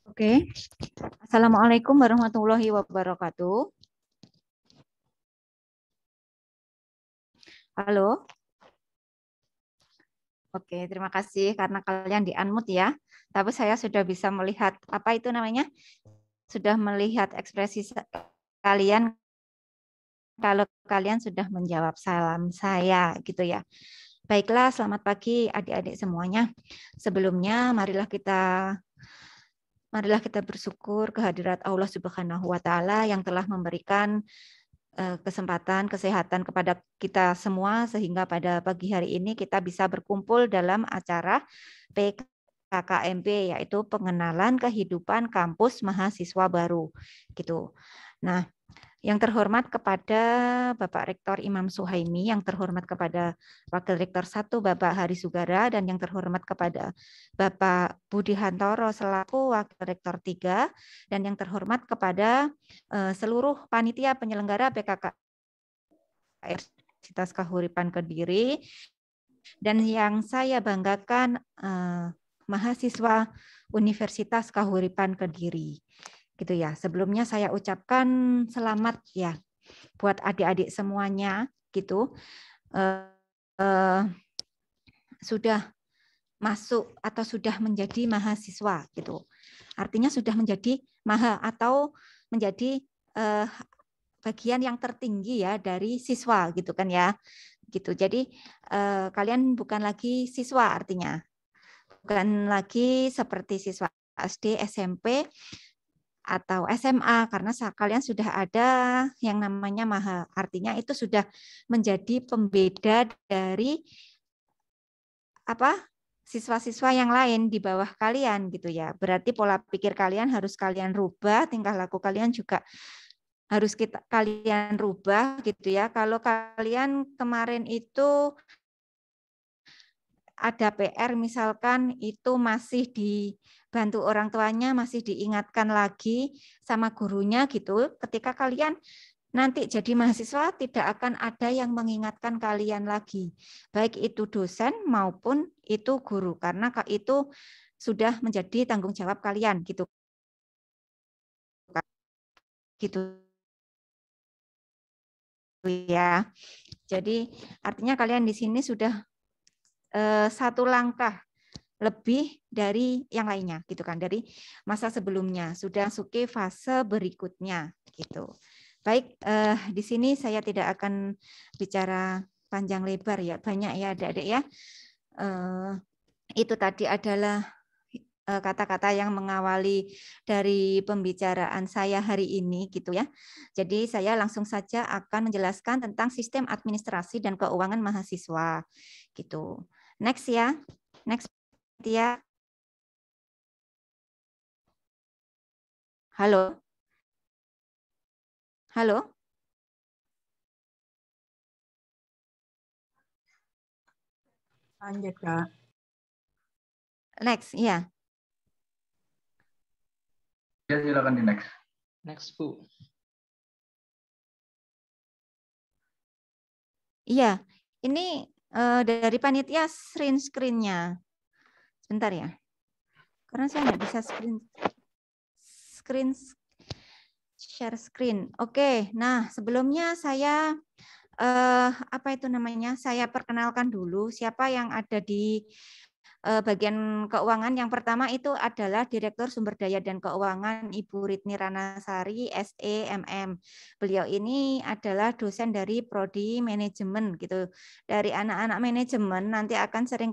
Oke. Assalamualaikum warahmatullahi wabarakatuh. Halo. Oke, terima kasih karena kalian di-unmute ya. Tapi saya sudah bisa melihat apa itu namanya? Sudah melihat ekspresi kalian kalau kalian sudah menjawab salam saya gitu ya. Baiklah, selamat pagi adik-adik semuanya. Sebelumnya marilah kita bersyukur kehadirat Allah Subhanahu wa taala yang telah memberikan kesempatan kesehatan kepada kita semua sehingga pada pagi hari ini kita bisa berkumpul dalam acara PKKMB yaitu pengenalan kehidupan kampus mahasiswa baru gitu. Nah, yang terhormat kepada Bapak Rektor Imam Suhaimi, yang terhormat kepada Wakil Rektor 1 Bapak Hari Sugara, dan yang terhormat kepada Bapak Budi Hantoro selaku Wakil Rektor 3, dan yang terhormat kepada seluruh panitia penyelenggara PKK Universitas Kahuripan Kediri, dan yang saya banggakan mahasiswa Universitas Kahuripan Kediri. Gitu ya. Sebelumnya saya ucapkan selamat ya buat adik-adik semuanya gitu. Sudah masuk atau sudah menjadi mahasiswa gitu. Artinya sudah menjadi atau menjadi bagian yang tertinggi ya dari siswa gitu kan ya. Gitu. Jadi kalian bukan lagi siswa artinya. Bukan lagi seperti siswa SD, SMP atau SMA karena kalian sudah ada yang namanya maha. Artinya itu sudah menjadi pembeda dari siswa-siswa yang lain di bawah kalian gitu ya. Berarti pola pikir kalian harus kalian rubah, tingkah laku kalian juga harus kalian rubah gitu ya. Kalau kalian kemarin itu ada PR misalkan itu masih dibantu orang tuanya, masih diingatkan lagi sama gurunya gitu. Ketika kalian nanti jadi mahasiswa tidak akan ada yang mengingatkan kalian lagi. Baik itu dosen maupun itu guru karena itu sudah menjadi tanggung jawab kalian gitu. Gitu ya. Jadi artinya kalian di sini sudah satu langkah lebih dari yang lainnya gitu kan, dari masa sebelumnya sudah masuki fase berikutnya gitu. Baik, di sini saya tidak akan bicara panjang lebar ya, banyak ya adik-adik ya. Itu tadi adalah kata-kata yang mengawali dari pembicaraan saya hari ini gitu ya. Jadi saya langsung saja akan menjelaskan tentang sistem administrasi dan keuangan mahasiswa gitu. Next ya. Next ya. Halo. Halo. Lanjut, Kak. Next, ya. Ya, silakan di next. Next, Bu. Iya, ini dari panitia screen-nya. Sebentar ya. Karena saya nggak bisa share screen. Oke, nah sebelumnya saya apa itu namanya? Saya perkenalkan dulu siapa yang ada di bagian keuangan. Yang pertama itu adalah Direktur Sumber Daya dan Keuangan Ibu Ritni Ranasari, SEMM. Beliau ini adalah dosen dari Prodi Manajemen gitu. Dari anak-anak manajemen nanti akan sering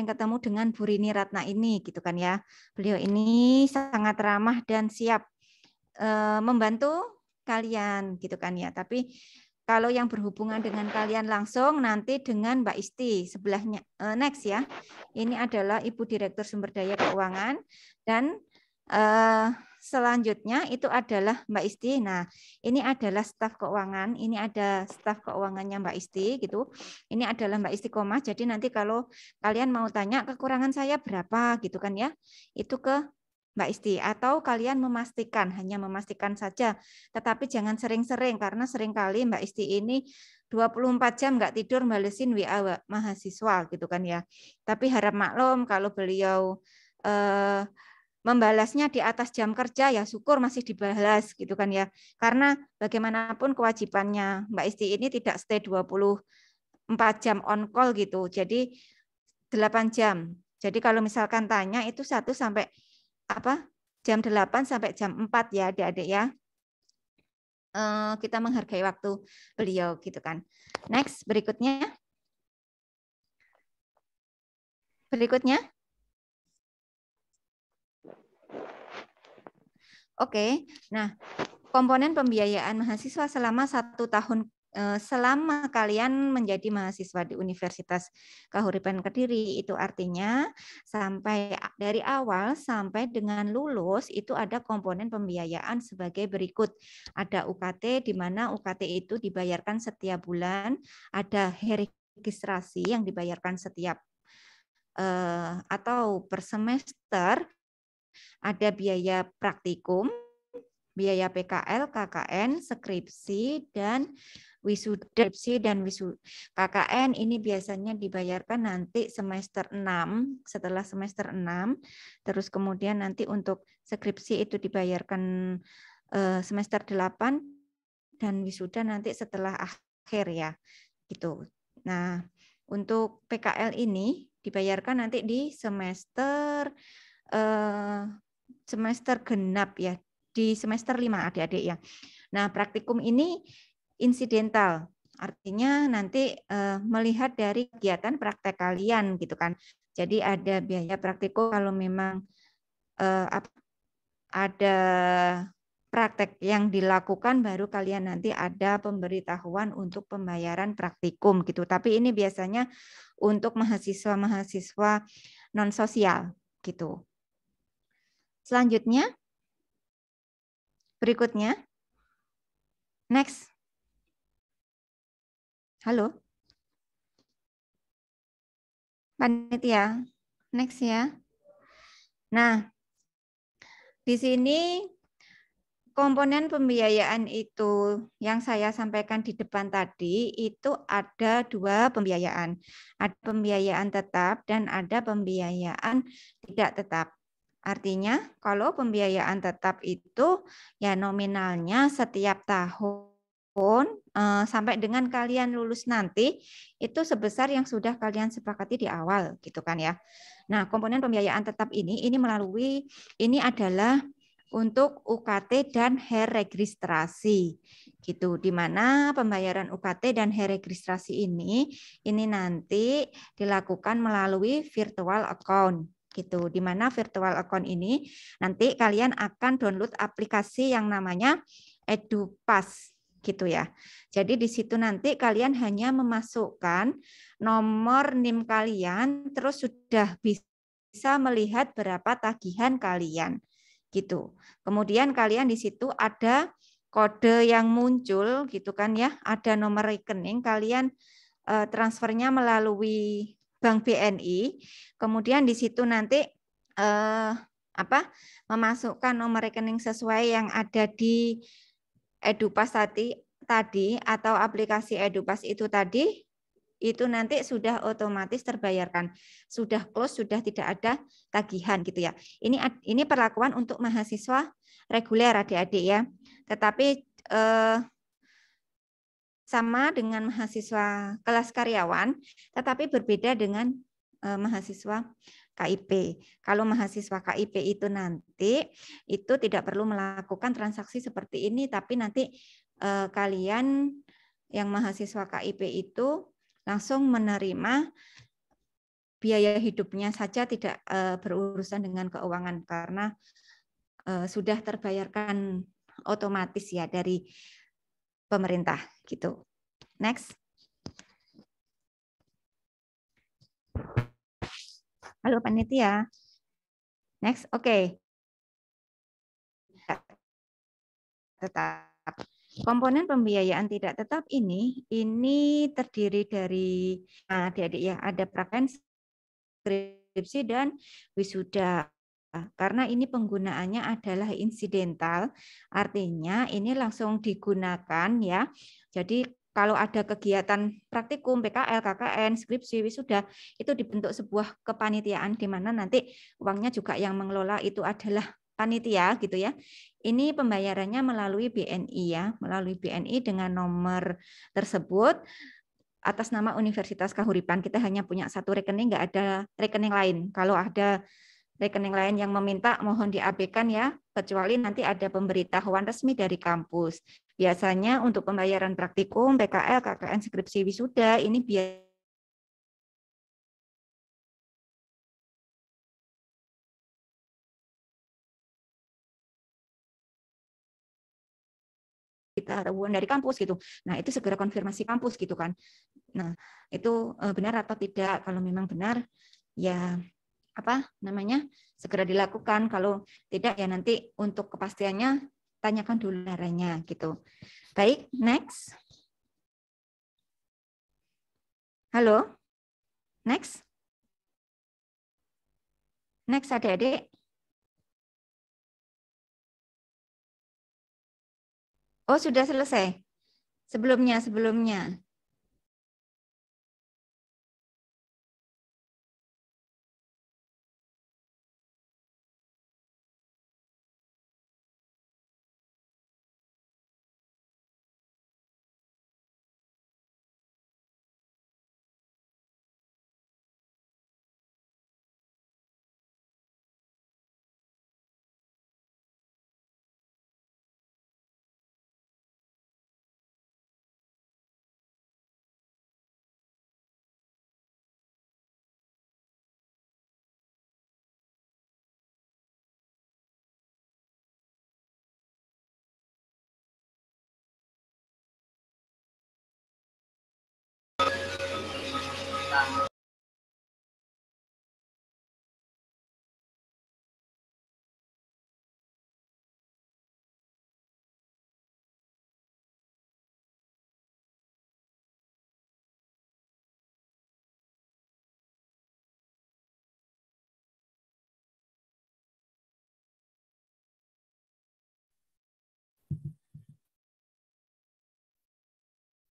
ketemu dengan Bu Rini Ratna ini gitu kan ya. Beliau ini sangat ramah dan siap membantu kalian gitu kan ya. Tapi kalau yang berhubungan dengan kalian langsung nanti dengan Mbak Isti sebelahnya. Next ya. Ini adalah Ibu Direktur Sumber Daya Keuangan dan selanjutnya itu adalah Mbak Isti. Nah, ini adalah staf keuangan. Ini ada staf keuangannya Mbak Isti gitu. Ini adalah Mbak Istiqomah. Jadi nanti kalau kalian mau tanya kekurangan saya berapa gitu kan ya. Itu ke Mbak Isti, atau kalian memastikan, hanya memastikan saja, tetapi jangan sering-sering, karena seringkali Mbak Isti ini 24 jam nggak tidur balesin WA mahasiswa gitu kan ya. Tapi harap maklum kalau beliau membalasnya di atas jam kerja, ya syukur masih dibalas gitu kan ya. Karena bagaimanapun kewajibannya Mbak Isti ini tidak stay 24 jam on call gitu. Jadi 8 jam. Jadi kalau misalkan tanya itu 1 sampai jam 8 sampai jam 4 ya adik-adik ya. Kita menghargai waktu beliau gitu kan. Next, berikutnya. Oke, nah komponen pembiayaan mahasiswa selama 1 tahun selama kalian menjadi mahasiswa di Universitas Kahuripan Kediri, itu artinya sampai dari awal sampai dengan lulus itu ada komponen pembiayaan sebagai berikut. Ada UKT di mana UKT itu dibayarkan setiap bulan, ada registrasi yang dibayarkan setiap atau per semester, ada biaya praktikum, biaya PKL, KKN, skripsi, dan wisuda. KKN ini biasanya dibayarkan nanti semester 6, setelah semester 6, terus kemudian nanti untuk skripsi itu dibayarkan semester 8, dan wisuda nanti setelah akhir ya, gitu. Nah, untuk PKL ini dibayarkan nanti di semester genap ya, di semester 5 adik-adik ya. Nah, praktikum ini insidental, artinya nanti melihat dari kegiatan praktek kalian gitu kan. Jadi ada biaya praktikum kalau memang ada praktek yang dilakukan, baru kalian nanti ada pemberitahuan untuk pembayaran praktikum gitu. Tapi ini biasanya untuk mahasiswa-mahasiswa non sosial gitu. Selanjutnya, berikutnya, next. Halo, panitia, next ya. Nah, di sini komponen pembiayaan itu yang saya sampaikan di depan tadi itu ada 2 pembiayaan. Ada pembiayaan tetap dan ada pembiayaan tidak tetap. Artinya kalau pembiayaan tetap itu ya nominalnya setiap tahun sampai dengan kalian lulus nanti itu sebesar yang sudah kalian sepakati di awal gitu kan ya. Nah, komponen pembiayaan tetap ini melalui ini adalah untuk UKT dan registrasi gitu, di mana pembayaran UKT dan registrasi ini nanti dilakukan melalui virtual account gitu, di mana virtual account ini nanti kalian akan download aplikasi yang namanya EduPass gitu ya. Jadi di situ nanti kalian hanya memasukkan nomor NIM kalian, terus sudah bisa melihat berapa tagihan kalian gitu. Kemudian kalian di situ ada kode yang muncul gitu kan ya, ada nomor rekening, kalian transfernya melalui Bank BNI, kemudian di situ nanti memasukkan nomor rekening sesuai yang ada di EduPass tadi atau aplikasi EduPass itu tadi, itu nanti sudah otomatis terbayarkan, sudah close, sudah tidak ada tagihan gitu ya. Ini perlakuan untuk mahasiswa reguler adik-adik ya. Tetapi sama dengan mahasiswa kelas karyawan, tetapi berbeda dengan mahasiswa KIP. Kalau mahasiswa KIP itu nanti itu tidak perlu melakukan transaksi seperti ini, tapi nanti kalian yang mahasiswa KIP itu langsung menerima biaya hidupnya saja, tidak berurusan dengan keuangan karena sudah terbayarkan otomatis ya dari pemerintah gitu. Next. Halo panitia. Next, oke. Tetap. Komponen pembiayaan tidak tetap ini terdiri dari adik-adik ya, ada praken, skripsi dan wisuda. karena ini penggunaannya adalah insidental, artinya ini langsung digunakan ya. Jadi kalau ada kegiatan praktikum, PKL, KKN, skripsi, wisuda, itu dibentuk sebuah kepanitiaan di mana nanti uangnya juga yang mengelola itu adalah panitia gitu ya. Ini pembayarannya melalui BNI ya, melalui BNI dengan nomor tersebut atas nama Universitas Kahuripan. Kita hanya punya satu rekening, nggak ada rekening lain. Kalau ada rekening lain yang meminta mohon diabaikan ya, kecuali nanti ada pemberitahuan resmi dari kampus. Biasanya untuk pembayaran praktikum, PKL, KKN, skripsi, wisuda, ini biasa kita tahuan dari kampus gitu. Nah, itu segera konfirmasi kampus gitu kan. Nah, itu benar atau tidak? Kalau memang benar, ya apa namanya segera dilakukan. Kalau tidak ya nanti untuk kepastiannya tanyakan dulu caranya gitu. Baik, next. Halo, next. Next adik-adik. Oh, sudah selesai. Sebelumnya.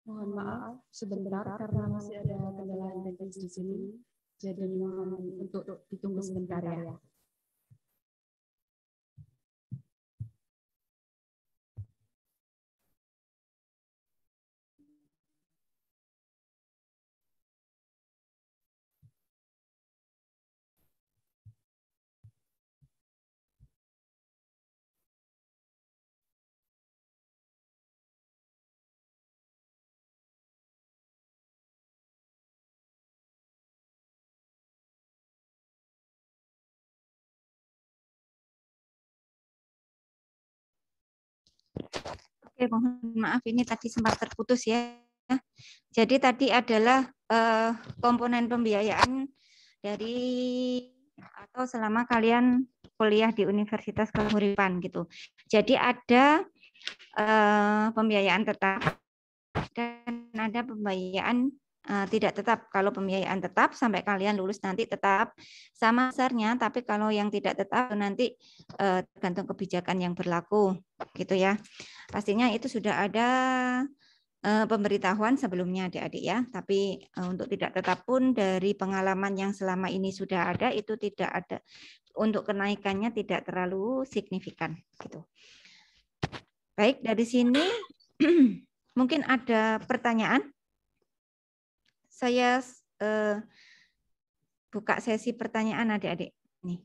Mohon maaf sebentar karena masih ada kendala teknis di sini. Jadi mohon untuk ditunggu sebentar ya. Oke, mohon maaf ini tadi sempat terputus ya. Jadi tadi adalah komponen pembiayaan dari atau selama kalian kuliah di Universitas Kahuripan gitu. Jadi ada pembiayaan tetap dan ada pembiayaan tidak tetap. Kalau pembiayaan tetap sampai kalian lulus nanti tetap sama besarnya, tapi kalau yang tidak tetap nanti tergantung kebijakan yang berlaku gitu ya. Pastinya itu sudah ada pemberitahuan sebelumnya adik-adik ya, tapi untuk tidak tetap pun dari pengalaman yang selama ini sudah ada itu tidak ada, untuk kenaikannya tidak terlalu signifikan gitu. Baik, dari sini mungkin ada pertanyaan. Saya buka sesi pertanyaan adik-adik. Nih.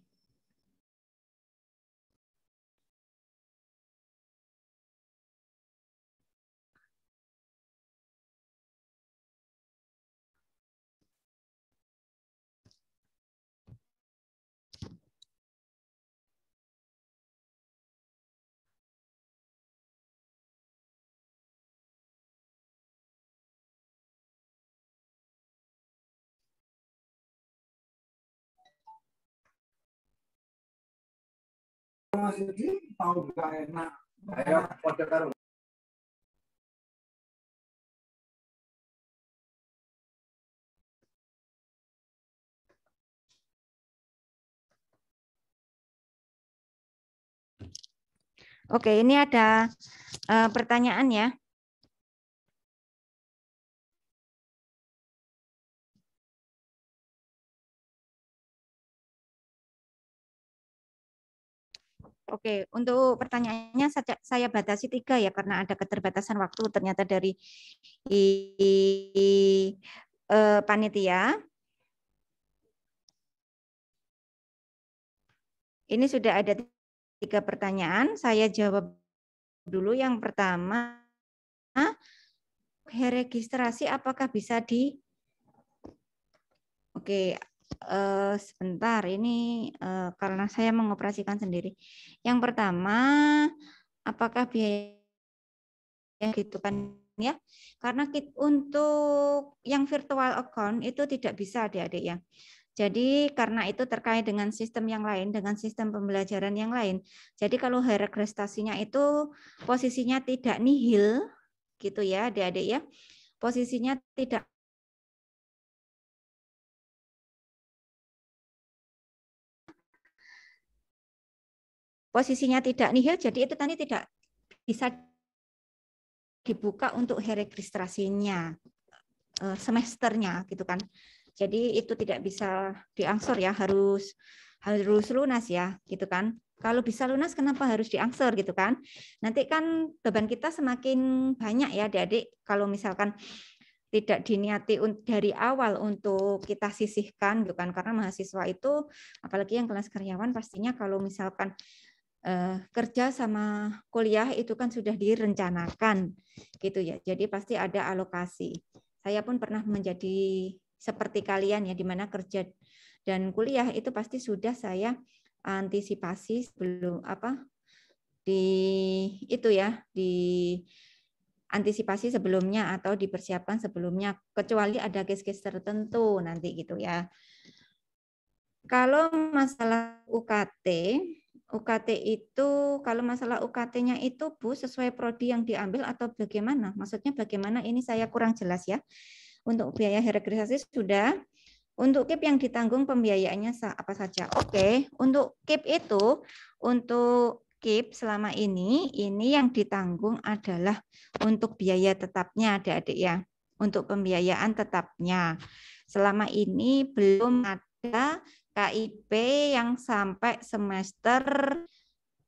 Tahu gak enak. Ayo, Oke, ini ada pertanyaan ya. Oke, untuk pertanyaannya saya batasi 3 ya, karena ada keterbatasan waktu ternyata dari panitia. Ini sudah ada 3 pertanyaan, saya jawab dulu. Yang pertama, registrasi apakah bisa di... Oke, sebentar, ini karena saya mengoperasikan sendiri. Yang pertama, apakah biaya gitu kan ya? Karena untuk yang virtual account itu tidak bisa adik-adik ya. Jadi karena itu terkait dengan sistem yang lain, dengan sistem pembelajaran yang lain. Jadi kalau registrasinya itu posisinya tidak nihil gitu ya adik-adik ya. Posisinya tidak nihil, jadi itu tadi tidak bisa dibuka untuk registrasinya semesternya gitu kan. Jadi itu tidak bisa diangsur ya, harus lunas ya gitu kan. Kalau bisa lunas kenapa harus diangsur gitu kan? Nanti kan beban kita semakin banyak ya adik-adik kalau misalkan tidak diniati dari awal untuk kita sisihkan gitu kan, karena mahasiswa itu apalagi yang kelas karyawan pastinya kalau misalkan kerja sama kuliah itu kan sudah direncanakan gitu ya. Jadi pasti ada alokasi. Saya pun pernah menjadi seperti kalian ya, di mana kerja dan kuliah itu pasti sudah saya antisipasi sebelum di antisipasi sebelumnya atau dipersiapkan sebelumnya, kecuali ada case-case tertentu nanti gitu ya. Kalau masalah UKT itu, kalau masalah UKT-nya itu Bu sesuai prodi yang diambil atau bagaimana? Maksudnya bagaimana, ini saya kurang jelas ya. Untuk biaya registrasi sudah. Untuk KIP yang ditanggung pembiayaannya apa saja? Oke, untuk KIP itu, untuk KIP selama ini yang ditanggung adalah untuk biaya tetapnya adik-adik ya. Untuk pembiayaan tetapnya. Selama ini belum ada KIP yang sampai semester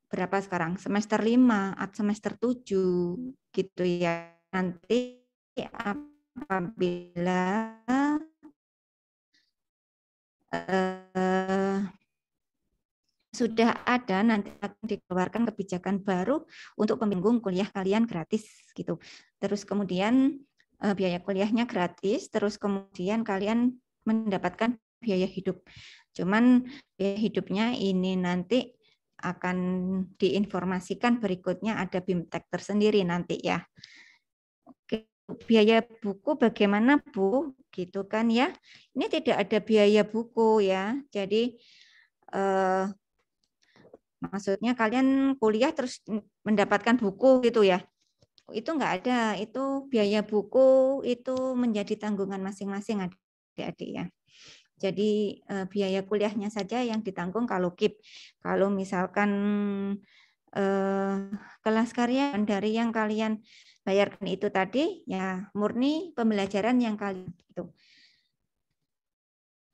berapa sekarang? Semester 5 atau semester 7 gitu ya. Nanti apabila sudah ada, nanti akan dikeluarkan kebijakan baru untuk pembimbing kuliah kalian gratis gitu. Terus kemudian biaya kuliahnya gratis, terus kemudian kalian mendapatkan biaya hidup. Cuman biaya hidupnya ini nanti akan diinformasikan berikutnya, ada BIMTEK tersendiri nanti ya. Oke, biaya buku bagaimana Bu? Gitu kan ya. Ini tidak ada biaya buku ya. Jadi maksudnya kalian kuliah terus mendapatkan buku gitu ya. Itu enggak ada, itu biaya buku itu menjadi tanggungan masing-masing adik-adik ya. Jadi biaya kuliahnya saja yang ditanggung kalau KIP. Kalau misalkan kelas karya dari yang kalian bayarkan itu tadi ya murni pembelajaran yang kalian itu.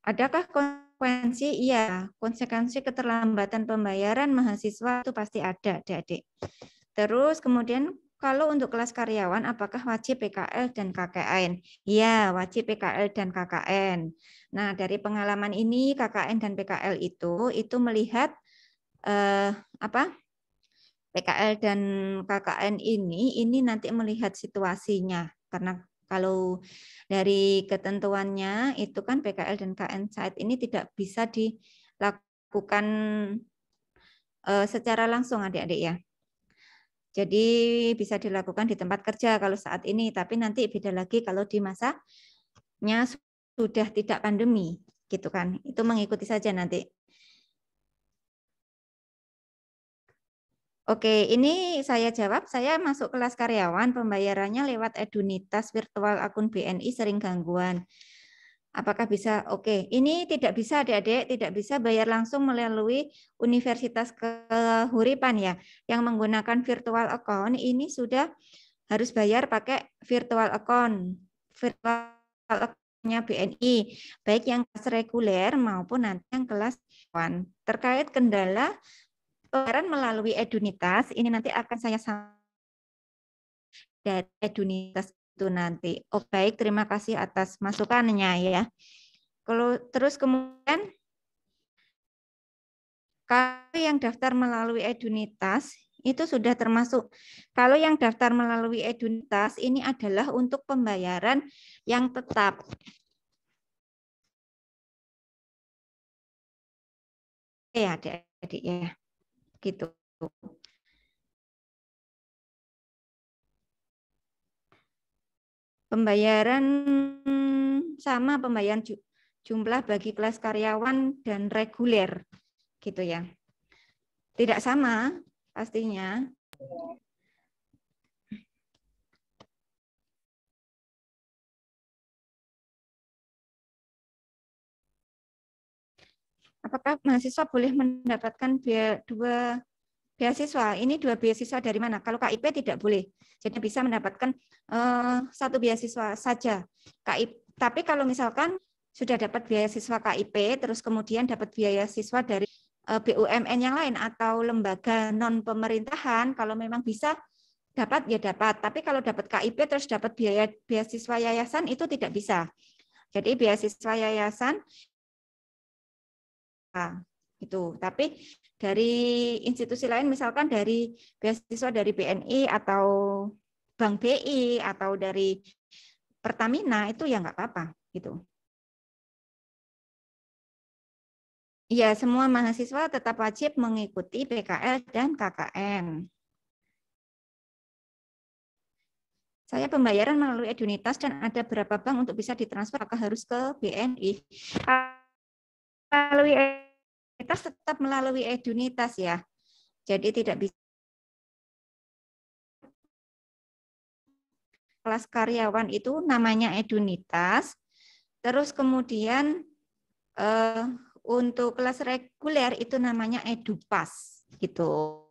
Adakah konsekuensi? Iya, konsekuensi keterlambatan pembayaran mahasiswa itu pasti ada, adik-adik. Terus kemudian kalau untuk kelas karyawan, apakah wajib PKL dan KKN? Iya, wajib PKL dan KKN. Nah, dari pengalaman ini KKN dan PKL itu melihat PKL dan KKN ini nanti melihat situasinya, karena kalau dari ketentuannya itu kan PKL dan KKN saat ini tidak bisa dilakukan secara langsung adik-adik ya. Jadi bisa dilakukan di tempat kerja kalau saat ini, tapi nanti beda lagi kalau di masanya sudah tidak pandemi, gitu kan. Itu mengikuti saja nanti. Oke, ini saya jawab, saya masuk kelas karyawan, pembayarannya lewat Edunitas virtual akun BNI sering gangguan. Apakah bisa? Oke, ini tidak bisa adik-adik, tidak bisa bayar langsung melalui Universitas Kehuripan ya. Yang menggunakan virtual account ini sudah harus bayar pakai virtual account. Virtual account-nya BNI, baik yang kelas reguler maupun nanti yang kelas 1. Terkait kendala pembayaran melalui Edunitas, ini nanti akan saya sampaikan dari Edunitas itu nanti. Oh, baik, terima kasih atas masukannya ya. Kalau terus kemudian kalau yang daftar melalui Edunitas itu sudah termasuk. Kalau yang daftar melalui Edunitas ini adalah untuk pembayaran yang tetap. Ya, adik-adik ya. Gitu. Pembayaran sama pembayaran jumlah bagi kelas karyawan dan reguler gitu ya. Tidak sama pastinya. Apakah mahasiswa boleh mendapatkan dua beasiswa? Ini dua beasiswa dari mana? Kalau KIP tidak boleh. Jadi bisa mendapatkan satu beasiswa saja. Tapi kalau misalkan sudah dapat beasiswa KIP, terus kemudian dapat beasiswa dari BUMN yang lain atau lembaga non pemerintahan, kalau memang bisa dapat ya dapat. Tapi kalau dapat KIP terus dapat beasiswa yayasan itu tidak bisa. Jadi beasiswa yayasan gitu. Tapi dari institusi lain, misalkan dari beasiswa dari BNI atau Bank BI atau dari Pertamina itu ya nggak apa-apa gitu. Iya, semua mahasiswa tetap wajib mengikuti PKL dan KKN. Saya pembayaran melalui Edunitas dan ada berapa bank untuk bisa ditransfer, apakah harus ke BNI? Melalui Edunitas tetap melalui Edunitas ya. Jadi tidak bisa kelas karyawan itu namanya Edunitas. Terus kemudian untuk kelas reguler itu namanya Edupas gitu.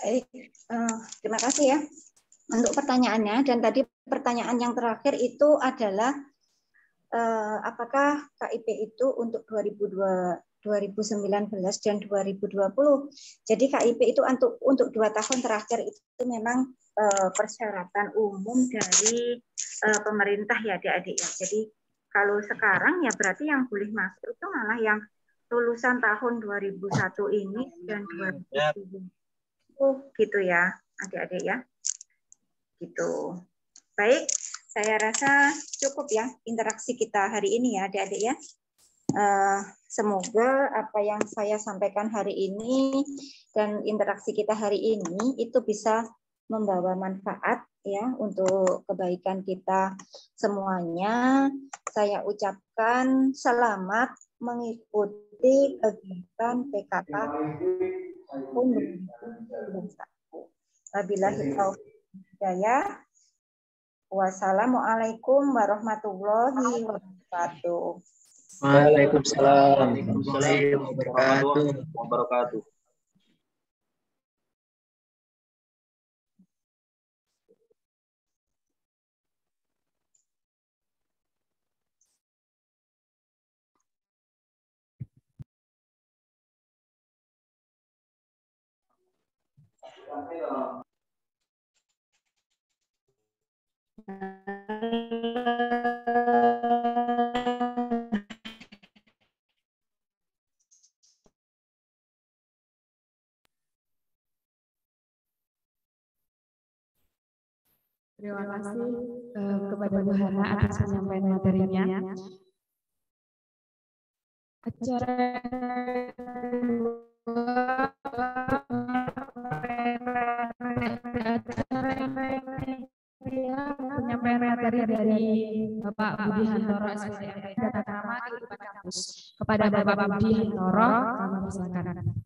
Baik, terima kasih ya untuk pertanyaannya. Dan tadi pertanyaan yang terakhir itu adalah apakah KIP itu untuk 2019 dan 2020. Jadi KIP itu untuk 2 tahun terakhir itu memang persyaratan umum dari pemerintah ya adik-adik ya. Jadi kalau sekarang ya berarti yang boleh masuk itu malah yang lulusan tahun 2001 ini dan 2020 gitu ya adik-adik ya. Gitu. Baik, saya rasa cukup ya interaksi kita hari ini ya adik-adik ya. Semoga apa yang saya sampaikan hari ini dan interaksi kita hari ini itu bisa membawa manfaat ya untuk kebaikan kita semuanya. Saya ucapkan selamat mengikuti kegiatan PKK tahun 2021. Wabillahi taufiq hidayah. Wassalamualaikum warahmatullahi wabarakatuh. Waalaikumsalam warahmatullahi wabarakatuh. Terima kasih kepada Bu Hana atas penyampaian materinya. Acara penyampaian materi dari Bapak Budi Hantoro SPDMT Tata Krama Kehidupan Kampus. Kepada Bapak Budi Hantoro, kami persilakan.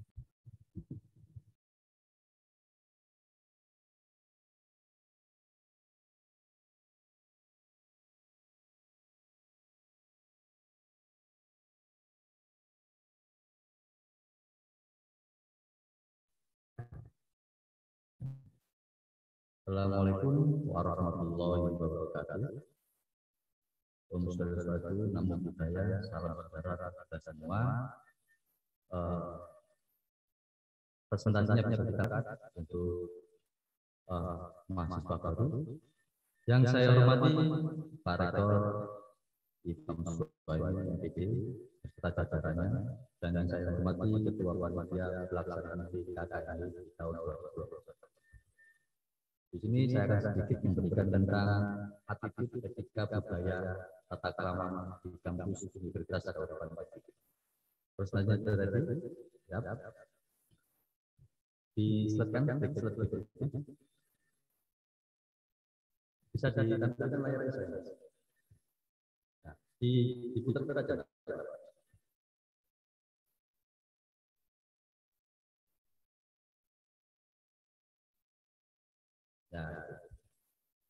Assalamualaikum warahmatullahi wabarakatuh. Om saudara-saudaraku, namo buddhaya, salam sejahtera kita semua. Presentasinya bisa kita untuk mahasiswa baru. Yang saya hormati Pak Rektor Imam Surabaya MPD beserta jajarannya, dan yang saya hormati Ketua Panitia Pelaksana KKI tahun 2020. Di sini saya akan sedikit memberikan tentang attitude, etika, budaya, tata krama di kampus Universitas Kabupaten Pati. Terus tanya tadi, ya. Di slide kan, slide berikutnya. Bisa ditampilkan layar saya. Nah, diputar aja.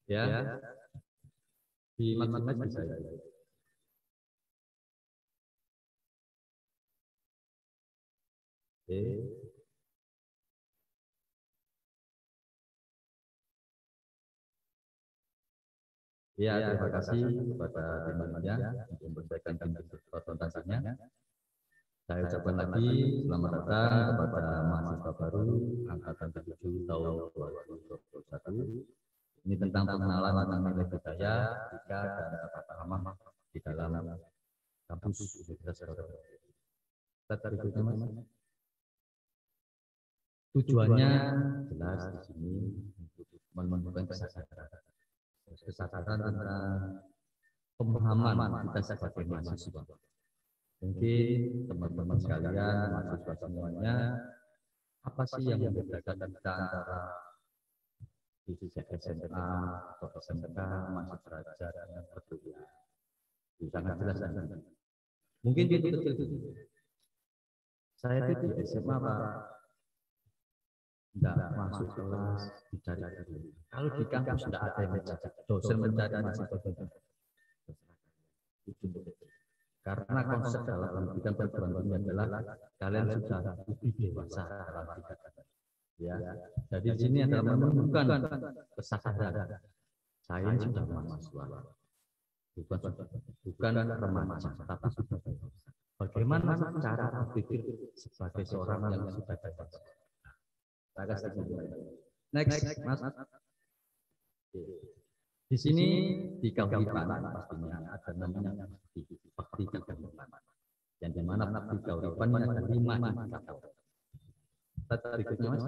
Ya, di maksimal bisa ya. Oke. Ya, terima kasih kepada teman-temannya untuk memberikan presentasinya. Saya ucapkan lagi selamat datang kepada mahasiswa baru angkatan 7 tahun 2021. Ini tentang pengenalan tentang nilai budaya, etika, dan tata krama di dalam kampus Universitas Kabupaten. Kita berikutnya, Mas. Tujuannya jelas di sini untuk menumbuhkan kesadaran tentang pemahaman kita sebagai mahasiswa. Mungkin teman-teman sekalian, mahasiswa semuanya, apa sih yang membedakan kita antara sisi SMA atau SMK masih belajar dan berkuliah? Sangat jelas kan? Mungkin itu kecil. Saya itu di SMA Pak, tidak masuk kelas, dicari dulu. Kalau di kampus tidak ada yang mencari, dosen mencari mahasiswa. Karena konsep dalam pendidikan perguruan tinggi adalah kalian sudah lebih dewasa dalam pendidikan. Ya, Jadi di sini adalah menunjukkan kesadaran saya sudah mahasiswa, bukan remaja, tapi sudah dewasa. Bagaimana cara berpikir sebagai seorang yang sudah dewasa? Next, Mas. Di sini di Kauripan pastinya ada namanya bakti Kauripan. Yang di mana bakti Kauripan ini ada 5 indikator. Tata berikutnya, Mas.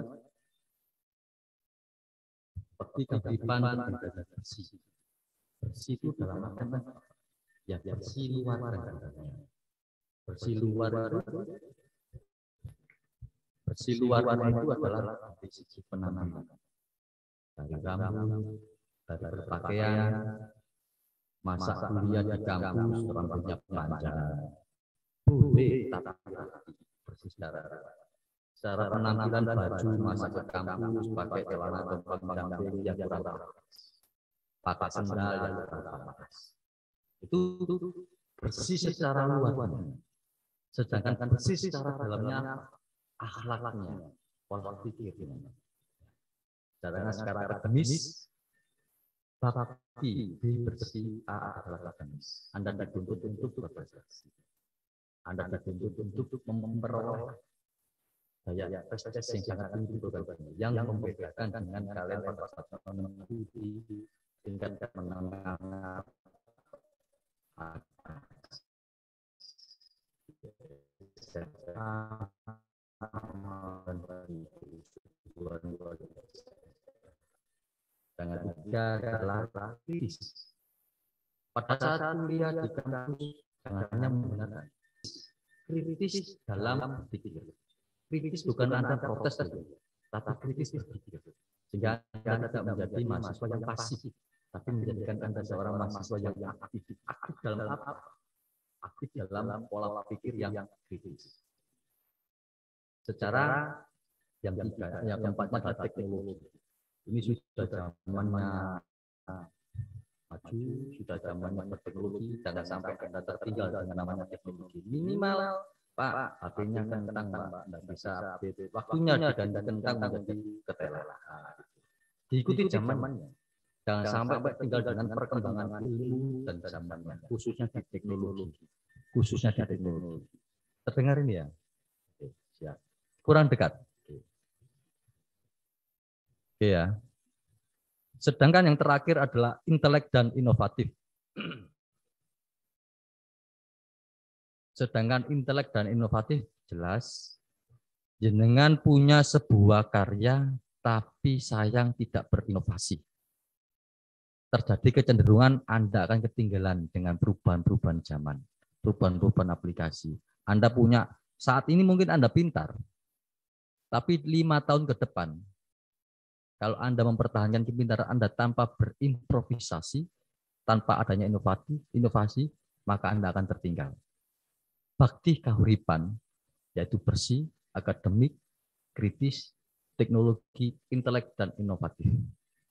Bakti Kauripan menjadi bersih. Bersih itu dalam artian ya bersih luar dan dalamnya. Bersih luar itu adalah dari sisi penampilan, dari rambut, dari berpakaian, masa kuliah di kampus rambutnya panjang, boleh tapi bersih secara penampilan baju masa ke kampus pakai celana compang-camping yang kurang pas, pakai sandal yang kurang pas, itu bersih secara luarnya. Sedangkan bersih secara dalamnya akhlaknya, pola pikirnya. Sedangkan secara akademis, bakti bersih adalah akademis. Anda dituntut untuk berprestasi. Anda dituntut untuk memperoleh daya prestasi yang sangat tinggi yang membedakan dengan kalian pada saat menempuh di tingkat menengah. Dengan tiga adalah kritis. Pada saat kuliah di kampus, jangan hanya menggunakan kritis dalam berpikir. Kritis bukan Anda protes saja, tapi kritis berpikir. Sehingga Anda tidak menjadi mahasiswa yang pasif, tapi menjadikan Anda seorang mahasiswa yang aktif. Aktif dalam apa? Aktif dalam pola pikir yang kritis. Secara yang keempatnya adalah teknologi. Ini sudah zamannya maju, sudah zamannya berteknologi, jangan sampai Anda tertinggal dengan namanya teknologi. Minimal Pak, HP-nya kentang, Pak, tidak bisa update. Waktunya diganti kentang menjadi ketelan. Diikuti zamannya. Jangan sampai tinggal dengan perkembangan ilmu dan zamannya, khususnya di teknologi. Terdengar ini ya? Oke, siap. Kurang dekat. Oke ya. Sedangkan yang terakhir adalah intelek dan inovatif. Sedangkan intelek dan inovatif jelas jenengan punya sebuah karya tapi sayang tidak berinovasi. Terjadi kecenderungan Anda akan ketinggalan dengan perubahan-perubahan zaman, perubahan-perubahan aplikasi. Anda punya, saat ini mungkin Anda pintar, tapi 5 tahun ke depan, kalau Anda mempertahankan kepintaran Anda tanpa berimprovisasi, tanpa adanya inovasi, maka Anda akan tertinggal. Bakti Kahuripan, yaitu bersih, akademik, kritis, teknologi, intelek, dan inovatif.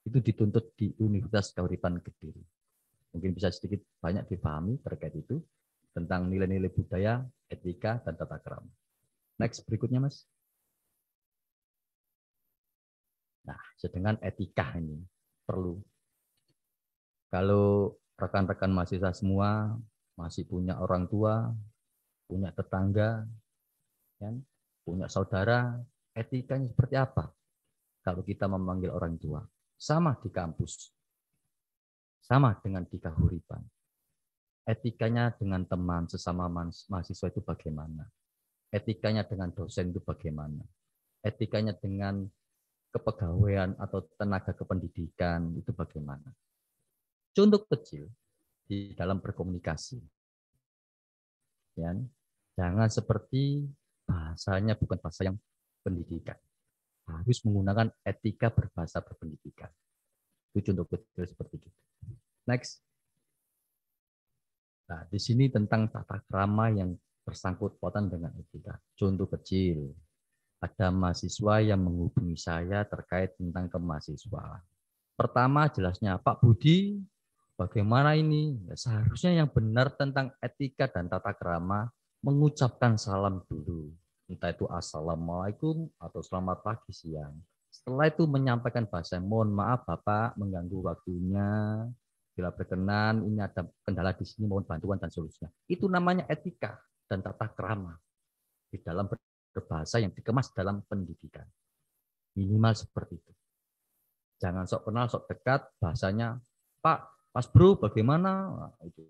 Itu dituntut di Universitas Kahuripan Kediri. Mungkin bisa sedikit banyak dipahami terkait itu, tentang nilai-nilai budaya, etika, dan tata krama. Next, berikutnya Mas. Nah, sedangkan etika ini perlu. Kalau rekan-rekan mahasiswa semua masih punya orang tua, punya tetangga, ya, punya saudara, etikanya seperti apa? Kalau kita memanggil orang tua, sama di kampus, sama dengan di Kahuripan. Etikanya dengan teman sesama mahasiswa itu bagaimana? Etikanya dengan dosen itu bagaimana? Etikanya dengan kepegawaian atau tenaga kependidikan itu bagaimana? Contoh kecil di dalam berkomunikasi. Ya, jangan seperti bahasanya bukan bahasa yang pendidikan. Harus menggunakan etika berbahasa berpendidikan. Itu contoh kecil seperti itu. Next. Nah, di sini tentang tata krama yang bersangkut pautan dengan etika. Contoh kecil, ada mahasiswa yang menghubungi saya terkait tentang kemahasiswaan. Pertama jelasnya, Pak Budi, bagaimana ini? Seharusnya yang benar tentang etika dan tata krama mengucapkan salam dulu. Entah itu assalamualaikum atau selamat pagi siang. Setelah itu menyampaikan bahasa, mohon maaf Bapak mengganggu waktunya, bila berkenan ini ada kendala di sini, mohon bantuan dan solusinya. Itu namanya etika dan tata krama di dalam berbahasa yang dikemas dalam pendidikan. Minimal seperti itu. Jangan sok kenal, sok dekat, bahasanya, Pak, Mas Bro, bagaimana? Nah, itu.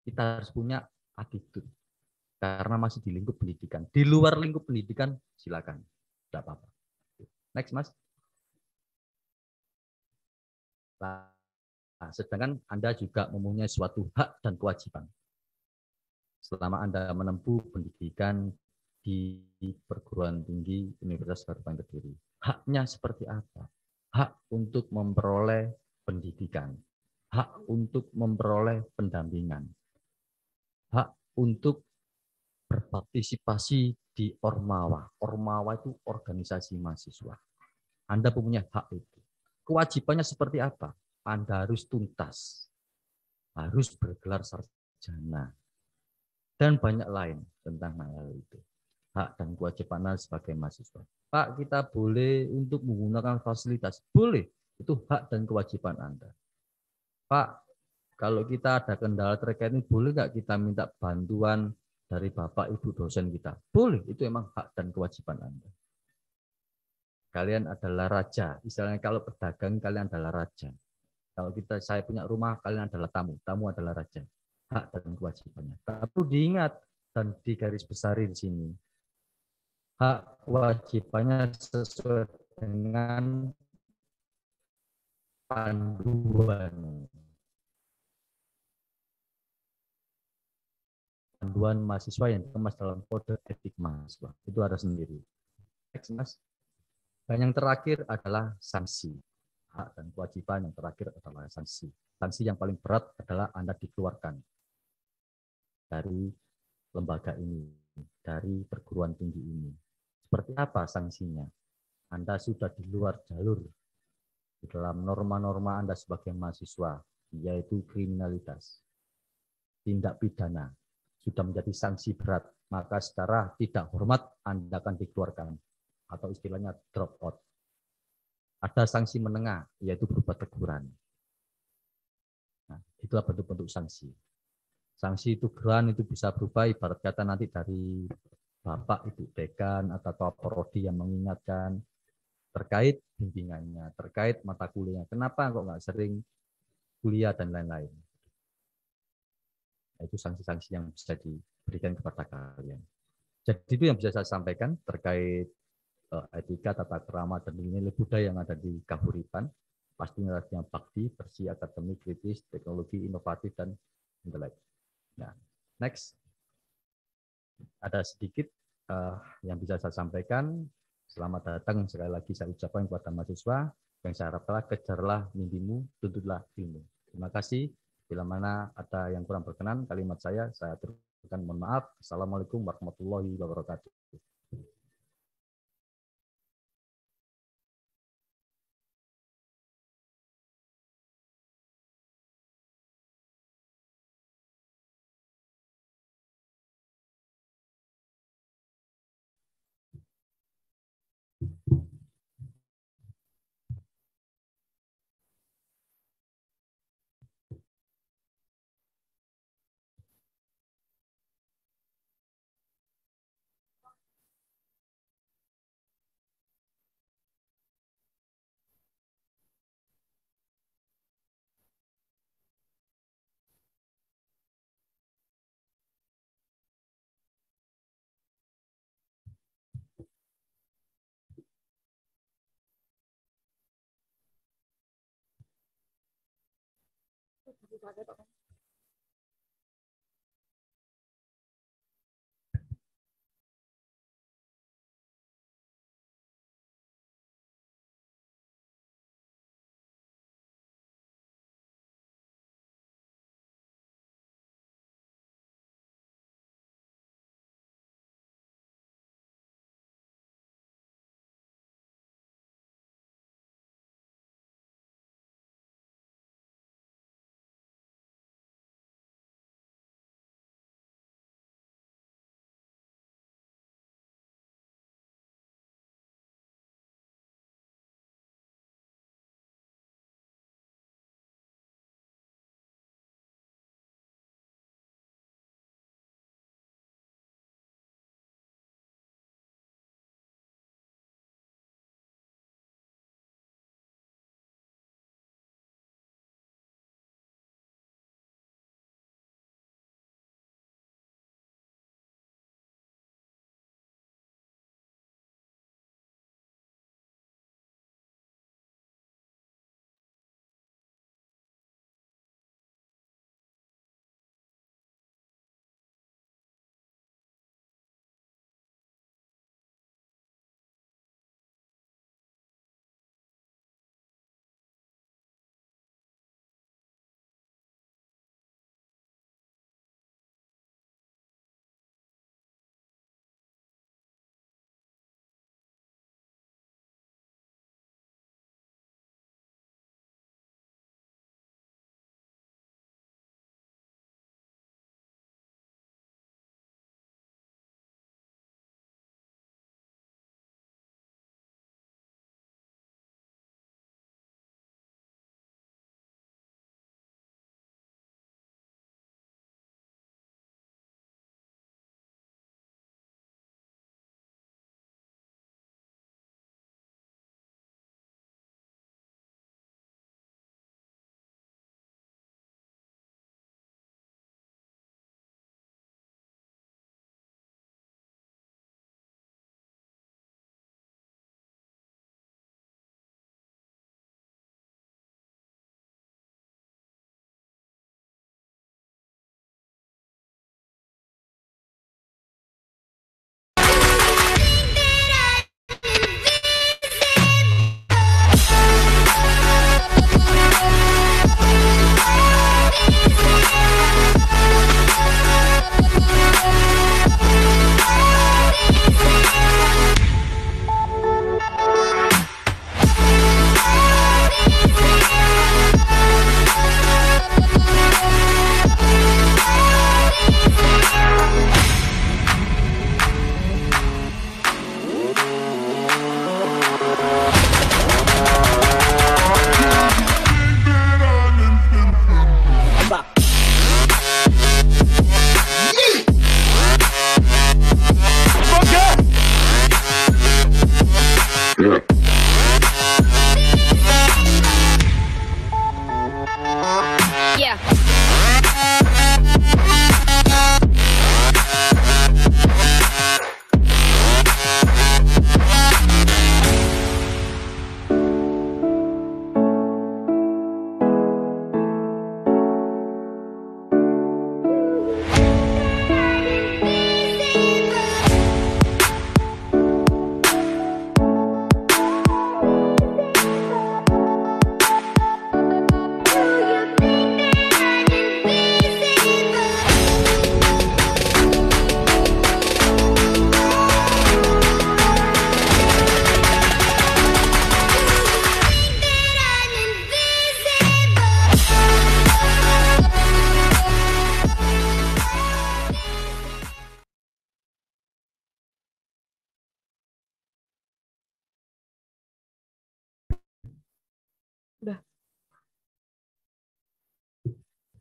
Kita harus punya attitude. Karena masih di lingkup pendidikan. Di luar lingkup pendidikan, silakan. Tidak apa-apa. Next, Mas. Nah, sedangkan Anda juga mempunyai suatu hak dan kewajiban. Selama Anda menempuh pendidikan di perguruan tinggi Universitas Harapan Kediri. Haknya seperti apa? Hak untuk memperoleh pendidikan. Hak untuk memperoleh pendampingan. Hak untuk berpartisipasi di Ormawa. Ormawa itu organisasi mahasiswa. Anda punya hak itu. Kewajibannya seperti apa? Anda harus tuntas. Harus bergelar sarjana. Dan banyak lain tentang hal itu. Hak dan kewajiban Anda sebagai mahasiswa. Pak, kita boleh untuk menggunakan fasilitas. Boleh. Itu hak dan kewajiban Anda. Pak, kalau kita ada kendala terkait ini, boleh nggak kita minta bantuan dari Bapak Ibu dosen kita? Boleh, itu emang hak dan kewajiban Anda. Kalian adalah raja. Misalnya kalau pedagang, kalian adalah raja. Kalau saya punya rumah, kalian adalah tamu. Tamu adalah raja. Hak dan kewajibannya. Tapi diingat dan digaris besari di sini. Hak kewajibannya sesuai dengan panduan. Panduan mahasiswa yang dikemas dalam kode etik mahasiswa. Itu ada sendiri. Next, Mas. Dan yang terakhir adalah sanksi. Hak dan kewajiban yang terakhir adalah sanksi. Sanksi yang paling berat adalah Anda dikeluarkan dari lembaga ini, dari perguruan tinggi ini. Seperti apa sanksinya? Anda sudah di luar jalur di dalam norma-norma Anda sebagai mahasiswa, yaitu kriminalitas, tindak pidana, sudah menjadi sanksi berat, maka secara tidak hormat Anda akan dikeluarkan, atau istilahnya drop out. Ada sanksi menengah, yaitu berupa teguran. Nah, itulah bentuk-bentuk sanksi. Sanksi teguran itu bisa berubah, ibarat kata nanti dari Bapak Ibu Dekan atau Prodi yang mengingatkan terkait bimbingannya, terkait mata kuliahnya. Kenapa kok nggak sering kuliah dan lain-lain. Nah, itu sanksi-sanksi yang bisa diberikan kepada kalian. Jadi itu yang bisa saya sampaikan terkait etika, tata krama, dan nilai budaya yang ada di Kahuripan. Pastinya yang bakti, bersih, akademik, kritis, teknologi, inovatif, dan intelek. Nah, next. Ada sedikit yang bisa saya sampaikan. Selamat datang sekali lagi saya ucapkan kepada mahasiswa. Yang saya harapkan, kejarlah mimpimu, tuntutlah ilmu. Terima kasih. Bila mana ada yang kurang berkenan kalimat saya aturkan mohon maaf. Assalamualaikum warahmatullahi wabarakatuh.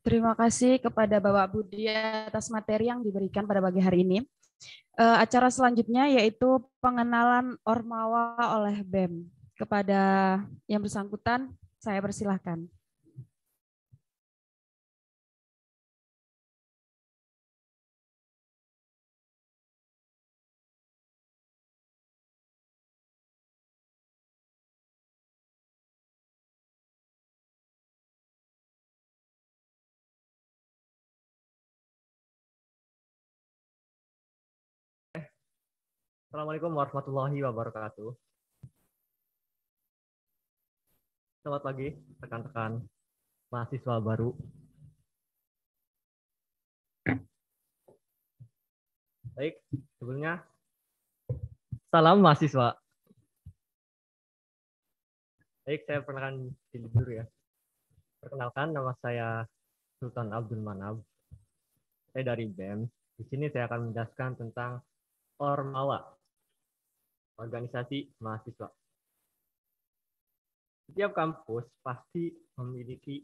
Terima kasih kepada Bapak Budi atas materi yang diberikan pada pagi hari ini. Acara selanjutnya yaitu pengenalan Ormawa oleh BEM. Kepada yang bersangkutan, saya persilahkan. Assalamualaikum warahmatullahi wabarakatuh. Selamat pagi, rekan-rekan mahasiswa baru. Baik, sebelumnya salam mahasiswa. Baik, saya perkenalkan diri dulu ya. Perkenalkan, nama saya Sultan Abdul Manab. Saya dari BEM. Di sini saya akan menjelaskan tentang Ormawa, organisasi mahasiswa. Setiap kampus pasti memiliki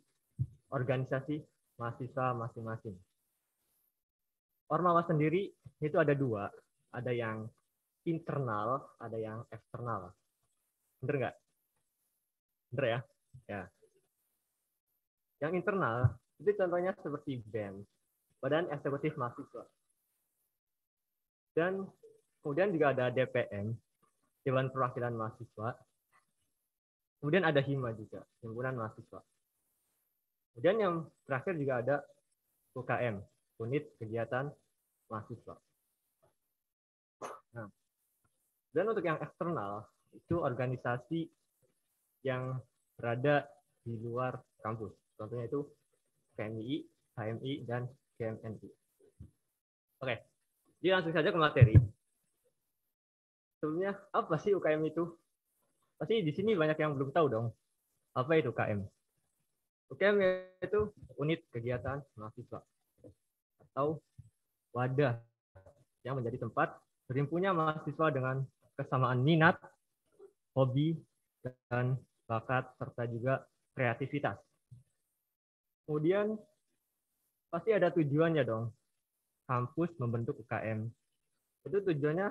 organisasi mahasiswa masing-masing. Ormawa sendiri itu ada dua, ada yang internal, ada yang eksternal. Bener nggak? Bener ya? Ya. Yang internal itu contohnya seperti BEM, Badan Eksekutif Mahasiswa. Dan kemudian juga ada DPM, Dewan Perwakilan Mahasiswa. Kemudian ada HIMA juga, Himpunan Mahasiswa. Kemudian yang terakhir juga ada UKM, Unit Kegiatan Mahasiswa. Nah, dan untuk yang eksternal, itu organisasi yang berada di luar kampus. Contohnya itu KMI, HMI, dan KMNI. Oke, jadi langsung saja ke materi. Sebelumnya, apa sih UKM itu? Pasti di sini banyak yang belum tahu dong. Apa itu UKM? UKM itu unit kegiatan mahasiswa atau wadah yang menjadi tempat berhimpunnya mahasiswa dengan kesamaan minat, hobi, dan bakat, serta juga kreativitas. Kemudian pasti ada tujuannya dong. Kampus membentuk UKM. Itu tujuannya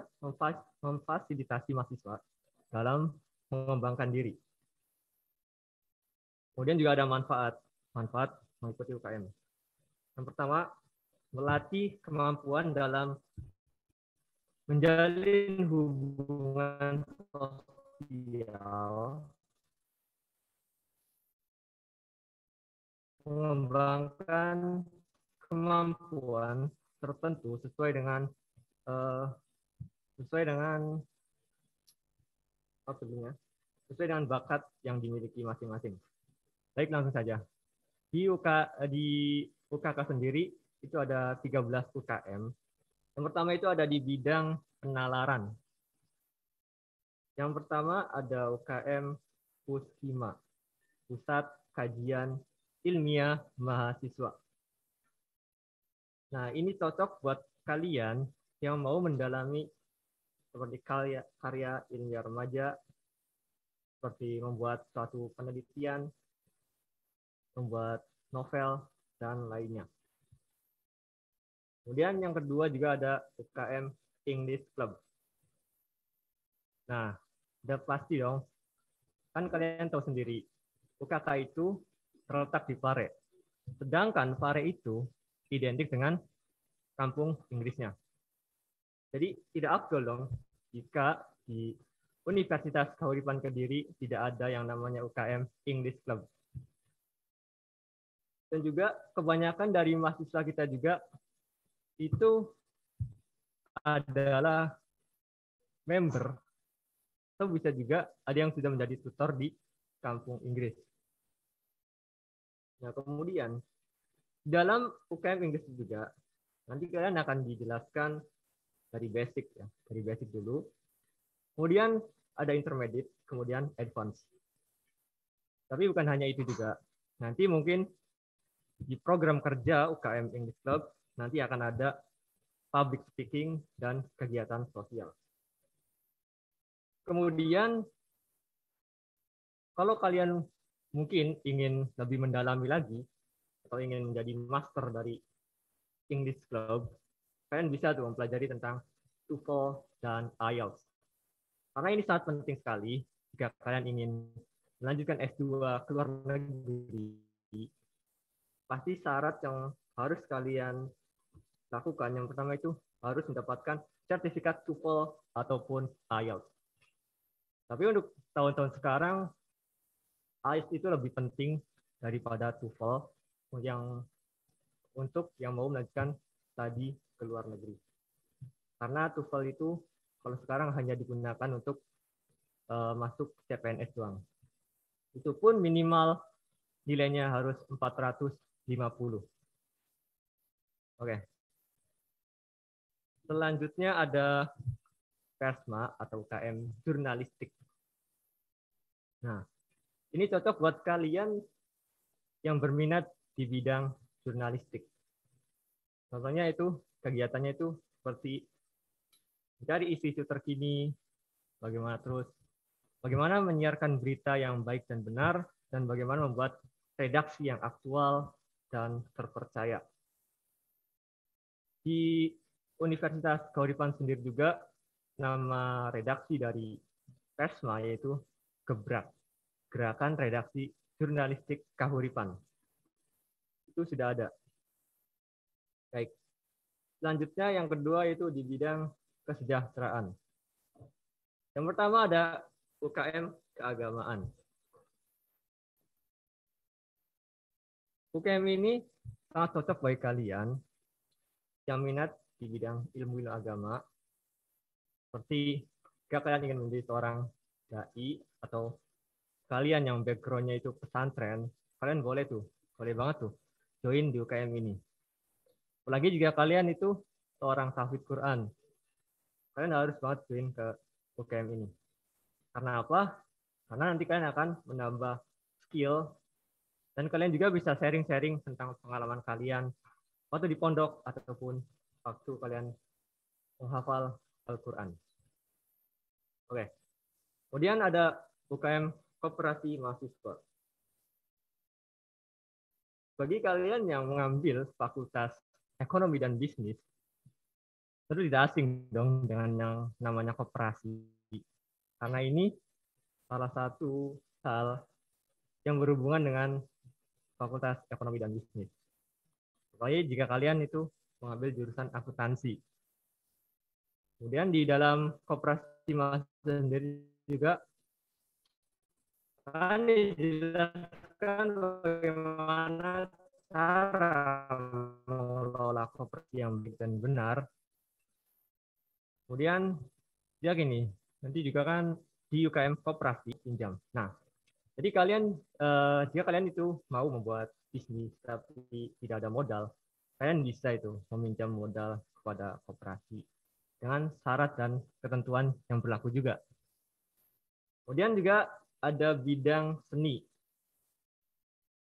memfasilitasi mahasiswa dalam mengembangkan diri. Kemudian juga ada manfaat mengikuti UKM. Yang pertama, melatih kemampuan dalam menjalin hubungan sosial, mengembangkan kemampuan tertentu sesuai dengan bakat yang dimiliki masing-masing. Baik, langsung saja. Di UKK sendiri itu ada 13 UKM. Yang pertama itu ada di bidang penalaran. Yang pertama ada UKM PUSHIMA, Pusat Kajian Ilmiah Mahasiswa. Nah, ini cocok buat kalian yang mau mendalami seperti karya ilmiah remaja, seperti membuat suatu penelitian, membuat novel, dan lainnya. Kemudian yang kedua juga ada UKM English Club. Nah, Udah pasti dong. Kan kalian tahu sendiri, UKK itu terletak di Pare. Sedangkan Pare itu identik dengan kampung Inggrisnya. Jadi tidak afdol dong jika di Universitas Kahuripan Kediri tidak ada yang namanya UKM English Club. Dan juga kebanyakan dari mahasiswa kita juga itu adalah member, atau bisa juga ada yang sudah menjadi tutor di kampung Inggris. Nah, kemudian dalam UKM Inggris juga nanti kalian akan dijelaskan dari basic ya, dari basic dulu. Kemudian ada intermediate, kemudian advance. Tapi bukan hanya itu juga. Nanti mungkin di program kerja UKM English Club nanti akan ada public speaking dan kegiatan sosial. Kemudian kalau kalian mungkin ingin lebih mendalami lagi atau ingin menjadi master dari English Club, kalian bisa tuh mempelajari tentang TOEFL dan IELTS. Karena ini sangat penting sekali jika kalian ingin melanjutkan S2 ke luar negeri. Pasti syarat yang harus kalian lakukan yang pertama itu harus mendapatkan sertifikat TOEFL ataupun IELTS. Tapi untuk tahun-tahun sekarang, IELTS itu lebih penting daripada TOEFL untuk yang mau melanjutkan studi ke luar negeri. Karena TOEFL itu kalau sekarang hanya digunakan untuk masuk CPNS doang. Itu pun minimal nilainya harus 450. Oke. Selanjutnya ada PERSMA atau UKM jurnalistik. Nah, ini cocok buat kalian yang berminat di bidang jurnalistik. Contohnya itu kegiatannya itu seperti mencari isu-isu terkini, bagaimana menyiarkan berita yang baik dan benar, dan bagaimana membuat redaksi yang aktual dan terpercaya. Di Universitas Kahuripan sendiri juga nama redaksi dari PERSMA yaitu GEBRAK, Gerakan Redaksi Jurnalistik Kahuripan. Itu sudah ada. Baik. Selanjutnya yang kedua itu di bidang kesejahteraan. Yang pertama ada UKM keagamaan. UKM ini sangat cocok bagi kalian yang minat di bidang ilmu agama, seperti jika kalian ingin menjadi seorang dai atau kalian yang background-nya itu pesantren, kalian boleh banget join di UKM ini. Apalagi jika kalian itu seorang tahfidz Quran, kalian harus banget join ke UKM ini. Karena apa? Karena nanti kalian akan menambah skill dan kalian juga bisa sharing-sharing tentang pengalaman kalian waktu di pondok ataupun waktu kalian menghafal Al-Quran. Oke. Kemudian ada UKM Koperasi Mahasiswa. Bagi kalian yang mengambil Fakultas Ekonomi dan Bisnis, tentu tidak asing dong dengan yang namanya koperasi. Karena ini salah satu hal yang berhubungan dengan Fakultas Ekonomi dan Bisnis. Pokoknya jika kalian itu mengambil jurusan akuntansi. Kemudian di dalam koperasi mahasiswa sendiri juga akan dijelaskan bagaimana cara mengelola koperasi yang baik dan benar. Kemudian ya gini, nanti juga kan di UKM koperasi pinjam. Nah, jadi kalian jika kalian itu mau membuat bisnis tapi tidak ada modal, kalian bisa itu meminjam modal kepada koperasi dengan syarat dan ketentuan yang berlaku juga. Kemudian juga ada bidang seni.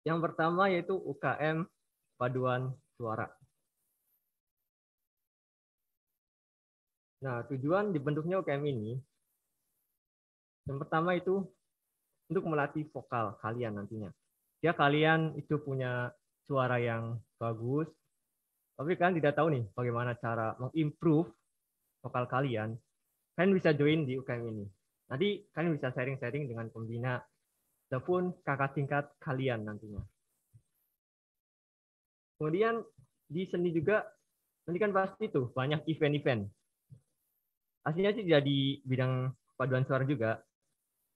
Yang pertama yaitu UKM Paduan Suara. Nah, tujuan dibentuknya UKM ini, yang pertama itu untuk melatih vokal kalian nantinya. Ya kalian itu punya suara yang bagus, tapi kalian tidak tahu nih bagaimana cara mengimprove vokal kalian. Kalian bisa join di UKM ini. Nanti kalian bisa sharing-sharing dengan pembina ataupun kakak tingkat kalian nantinya. Kemudian di seni juga nanti kan pasti tuh banyak event-event. Aslinya sih tidak di bidang paduan suara juga.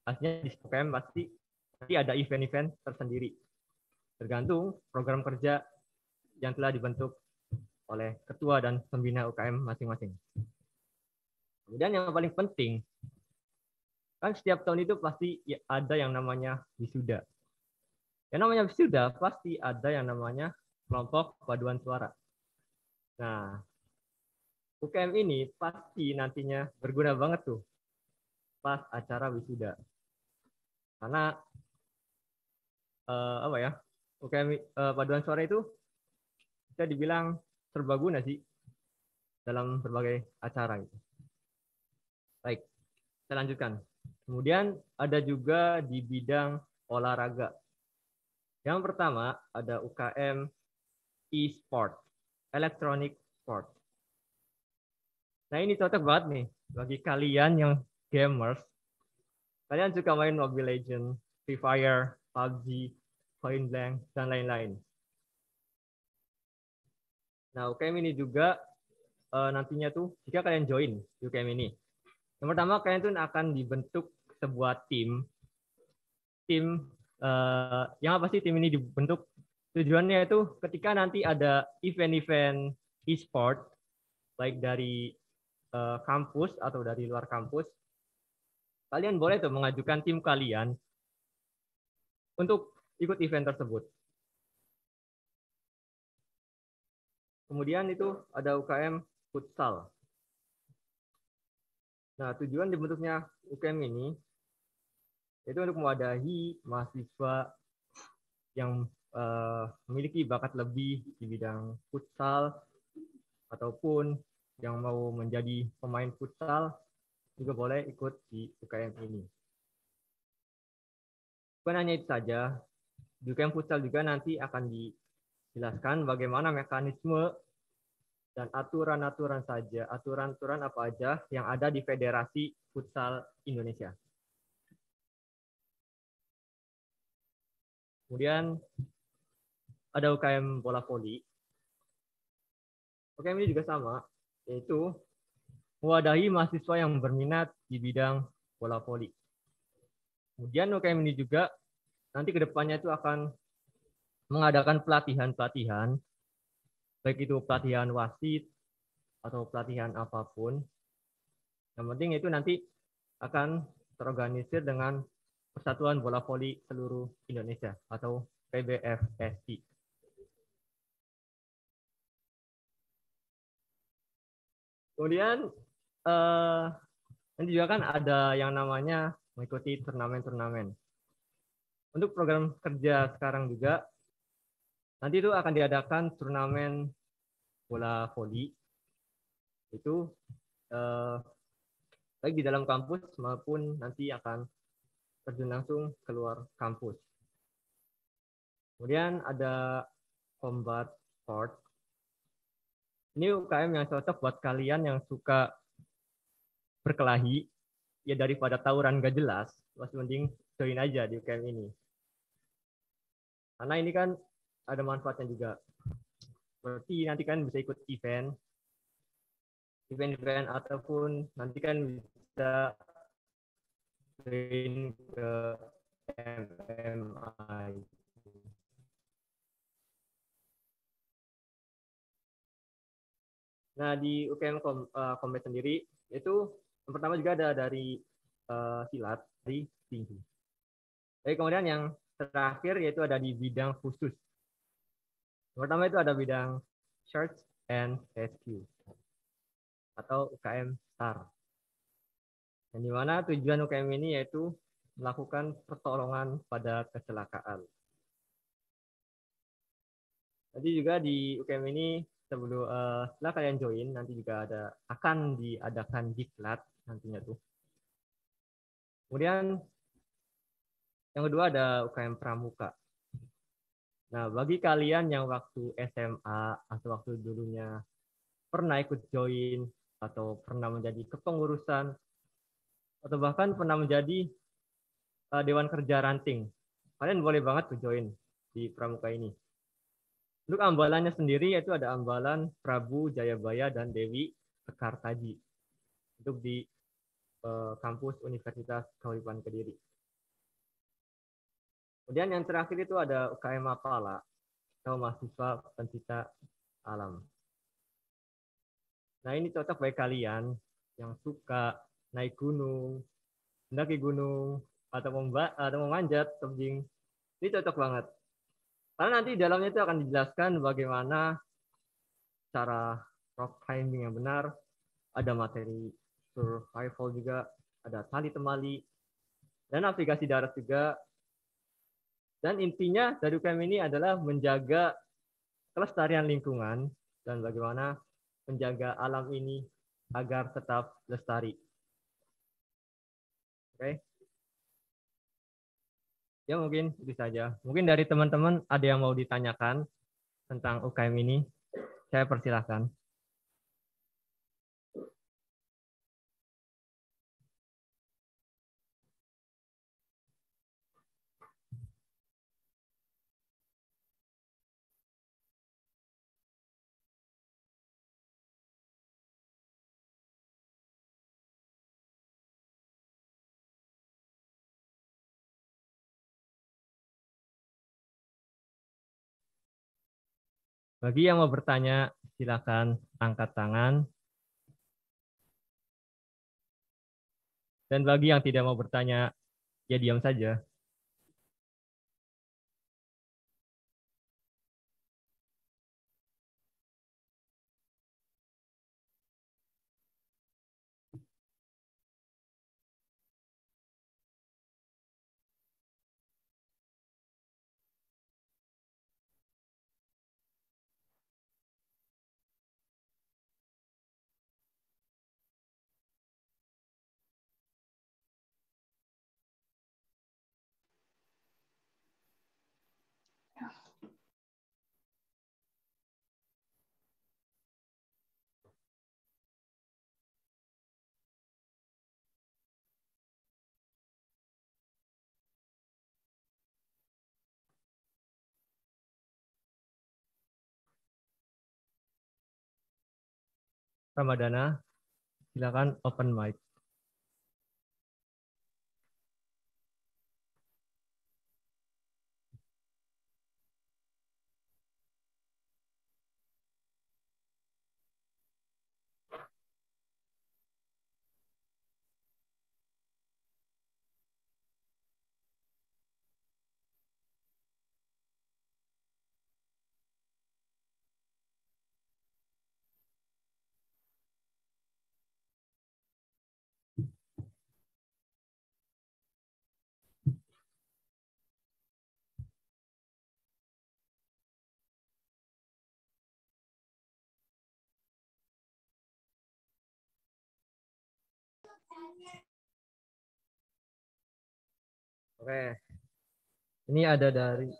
Aslinya di UKM pasti nanti ada event-event tersendiri. Tergantung program kerja yang telah dibentuk oleh ketua dan pembina UKM masing-masing. Kemudian yang paling penting, kan setiap tahun itu pasti ada yang namanya wisuda. Yang namanya wisuda pasti ada yang namanya kelompok paduan suara. Nah, UKM ini pasti nantinya berguna banget tuh pas acara wisuda. Karena apa ya? UKM paduan suara itu bisa dibilang serbaguna sih dalam berbagai acara gitu. Baik, kita lanjutkan. Kemudian ada juga di bidang olahraga. Yang pertama ada UKM e-sport, electronic sport. Nah ini cocok banget nih bagi kalian yang gamers. Kalian suka main Mobile Legends, Free Fire, PUBG, Point Blank, dan lain-lain. Nah UKM ini juga nantinya tuh jika kalian join UKM ini, yang pertama kalian tuh akan dibentuk sebuah tim yang apa sih tim ini dibentuk? Tujuannya itu ketika nanti ada event-event e-sport baik dari kampus atau dari luar kampus, kalian boleh tuh mengajukan tim kalian untuk ikut event tersebut. Kemudian itu ada UKM futsal. Nah, tujuan dibentuknya UKM ini itu untuk mewadahi mahasiswa yang memiliki bakat lebih di bidang futsal ataupun yang mau menjadi pemain futsal juga boleh ikut di UKM ini. Bukan hanya itu saja, di UKM futsal juga nanti akan dijelaskan bagaimana mekanisme dan aturan-aturan apa aja yang ada di Federasi Futsal Indonesia. Kemudian ada UKM bola voli. UKM ini juga sama, yaitu mewadahi mahasiswa yang berminat di bidang bola voli. Kemudian UKM ini juga nanti ke depannya itu akan mengadakan pelatihan-pelatihan, baik itu pelatihan wasit atau pelatihan apapun. Yang penting itu nanti akan terorganisir dengan Persatuan Bola Voli Seluruh Indonesia atau PBFSI. Kemudian nanti juga kan ada yang namanya mengikuti turnamen-turnamen. Untuk program kerja sekarang juga nanti itu akan diadakan turnamen bola voli itu baik di dalam kampus maupun nanti akan terjun langsung keluar kampus. Kemudian ada combat sport. Ini UKM yang cocok buat kalian yang suka berkelahi, ya daripada tawuran gak jelas, masih mending join aja di UKM ini. Karena ini kan ada manfaatnya juga. Berarti nanti kan bisa ikut event ataupun nanti kan bisa join ke MMI. Nah, di UKM Combat sendiri, itu yang pertama juga ada dari silat, dari tinju. Jadi kemudian yang terakhir yaitu ada di bidang khusus. Yang pertama itu ada bidang Search and Rescue, atau UKM SAR. Yang dimana tujuan UKM ini yaitu melakukan pertolongan pada kecelakaan. Jadi juga di UKM ini setelah kalian join nanti juga akan diadakan diklat nantinya tuh. Kemudian yang kedua ada UKM Pramuka. Nah, bagi kalian yang waktu SMA atau waktu dulunya pernah ikut join atau pernah menjadi kepengurusan atau bahkan pernah menjadi Dewan Kerja Ranting. Kalian boleh banget tuh join di pramuka ini. Untuk ambalannya sendiri yaitu ada ambalan Prabu Jayabaya dan Dewi Sekartaji untuk di kampus Universitas Kauripan Kediri. Kemudian yang terakhir itu ada UKM Mapala atau mahasiswa pencipta alam. Nah ini cocok bagi kalian yang suka naik gunung, mendaki gunung, atau memanjat tebing. Ini cocok banget. Karena nanti di dalamnya itu akan dijelaskan bagaimana cara rock climbing yang benar, ada materi survival juga, ada tali temali, dan navigasi darat juga. Dan intinya dari UKM ini adalah menjaga kelestarian lingkungan dan bagaimana menjaga alam ini agar tetap lestari. Oke. Ya mungkin itu saja. Mungkin dari teman-teman ada yang mau ditanyakan tentang UKM ini. Saya persilahkan. Bagi yang mau bertanya, silakan angkat tangan. Dan bagi yang tidak mau bertanya, ya diam saja. Ramadana, silakan open mic. Oke. Ini ada dari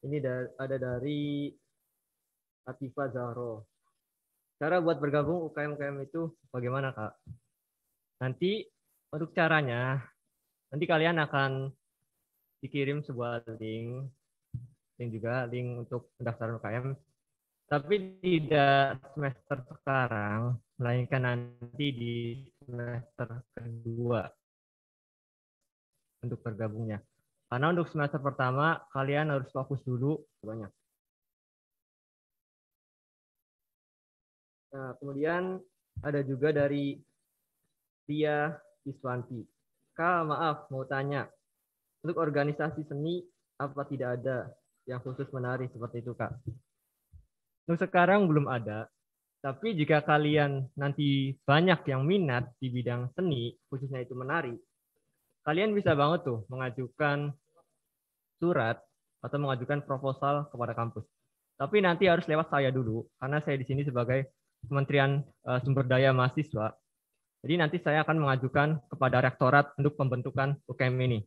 Ini ada dari Atifa Zahro. Cara buat bergabung UKM-UKM itu bagaimana, Kak? Nanti untuk caranya, nanti kalian akan dikirim sebuah link juga link untuk pendaftaran UKM. Tapi tidak semester sekarang, melainkan nanti di semester kedua untuk bergabungnya. Karena untuk semester pertama, kalian harus fokus dulu banyak. Nah, kemudian ada juga dari Tia Iswanti. Kak, maaf, mau tanya. Untuk organisasi seni, apa tidak ada yang khusus menari seperti itu, Kak? Untuk sekarang belum ada. Tapi jika kalian nanti banyak yang minat di bidang seni, khususnya itu menari, kalian bisa banget tuh mengajukan surat atau mengajukan proposal kepada kampus. Tapi nanti harus lewat saya dulu, karena saya di sini sebagai Kementerian Sumber Daya Mahasiswa. Jadi nanti saya akan mengajukan kepada rektorat untuk pembentukan UKM ini.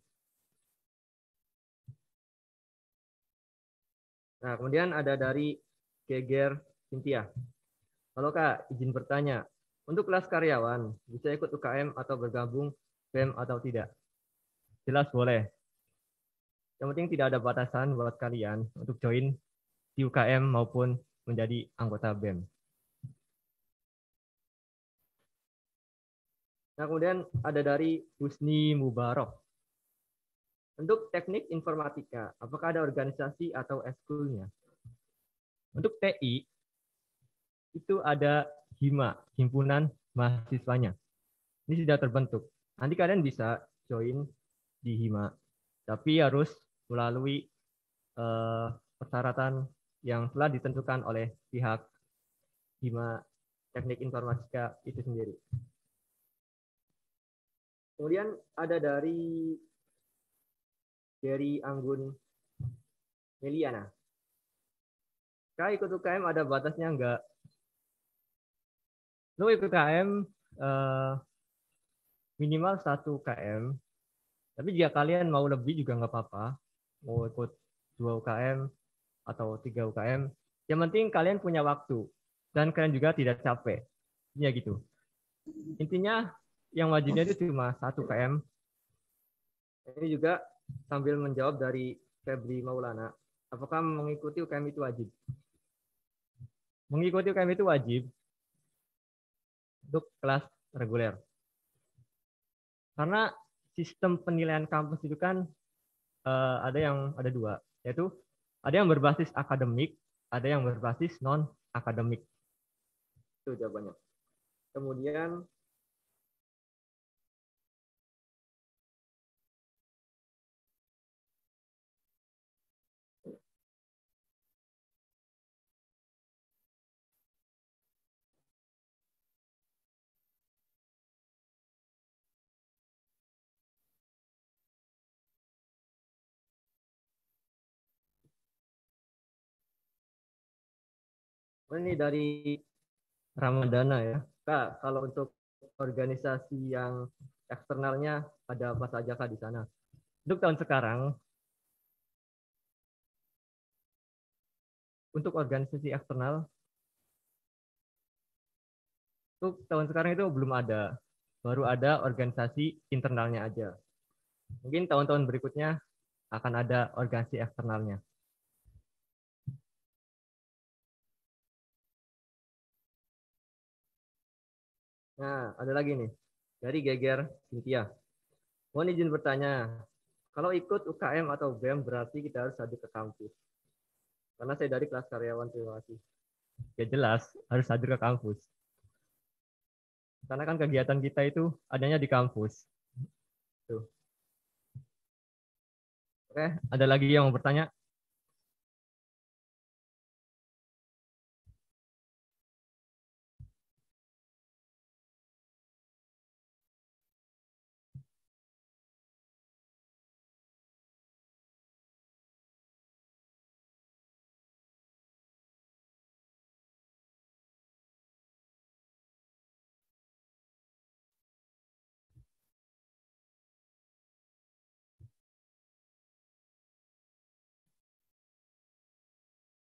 Nah, kemudian ada dari Geger Cynthia. Halo Kak, izin bertanya. Untuk kelas karyawan, bisa ikut UKM atau bergabung BEM atau tidak? Jelas boleh. Yang penting tidak ada batasan buat kalian untuk join di UKM maupun menjadi anggota BEM. Nah, kemudian ada dari Husni Mubarok. Untuk teknik informatika, apakah ada organisasi atau ekskulnya? Untuk TI, itu ada HIMA, Himpunan Mahasiswanya. Ini sudah terbentuk. Nanti kalian bisa join di HIMA, tapi harus melalui persyaratan yang telah ditentukan oleh pihak HIMA Teknik Informatika itu sendiri. Kemudian ada dari Anggun Meliana. Kak, ikut UKM ada batasnya enggak? Lo ikut UKM minimal 1 UKM. Tapi jika kalian mau lebih juga nggak apa-apa. Mau ikut 2 UKM atau 3 UKM. Yang penting kalian punya waktu. Dan kalian juga tidak capek. Ya gitu. Intinya yang wajibnya itu cuma 1 UKM. Ini juga sambil menjawab dari Febri Maulana. Apakah mengikuti UKM itu wajib? Mengikuti UKM itu wajib untuk kelas reguler. Karena sistem penilaian kampus itu kan ada 2, yaitu ada yang berbasis akademik, ada yang berbasis non akademik. Itu jawabannya. Kemudian ini dari Ramadana ya. Kak, kalau untuk organisasi yang eksternalnya ada apa saja Kak di sana? Untuk tahun sekarang, untuk organisasi eksternal, untuk tahun sekarang itu belum ada. Baru ada organisasi internalnya aja. Mungkin tahun-tahun berikutnya akan ada organisasi eksternalnya. Nah, ada lagi nih. Dari Geger Cynthia. Mohon izin bertanya, kalau ikut UKM atau BEM berarti kita harus hadir ke kampus. Karena saya dari kelas karyawan, terima kasih. Ya jelas, harus hadir ke kampus. Karena kan kegiatan kita itu adanya di kampus. Tuh. Oke, ada lagi yang mau bertanya?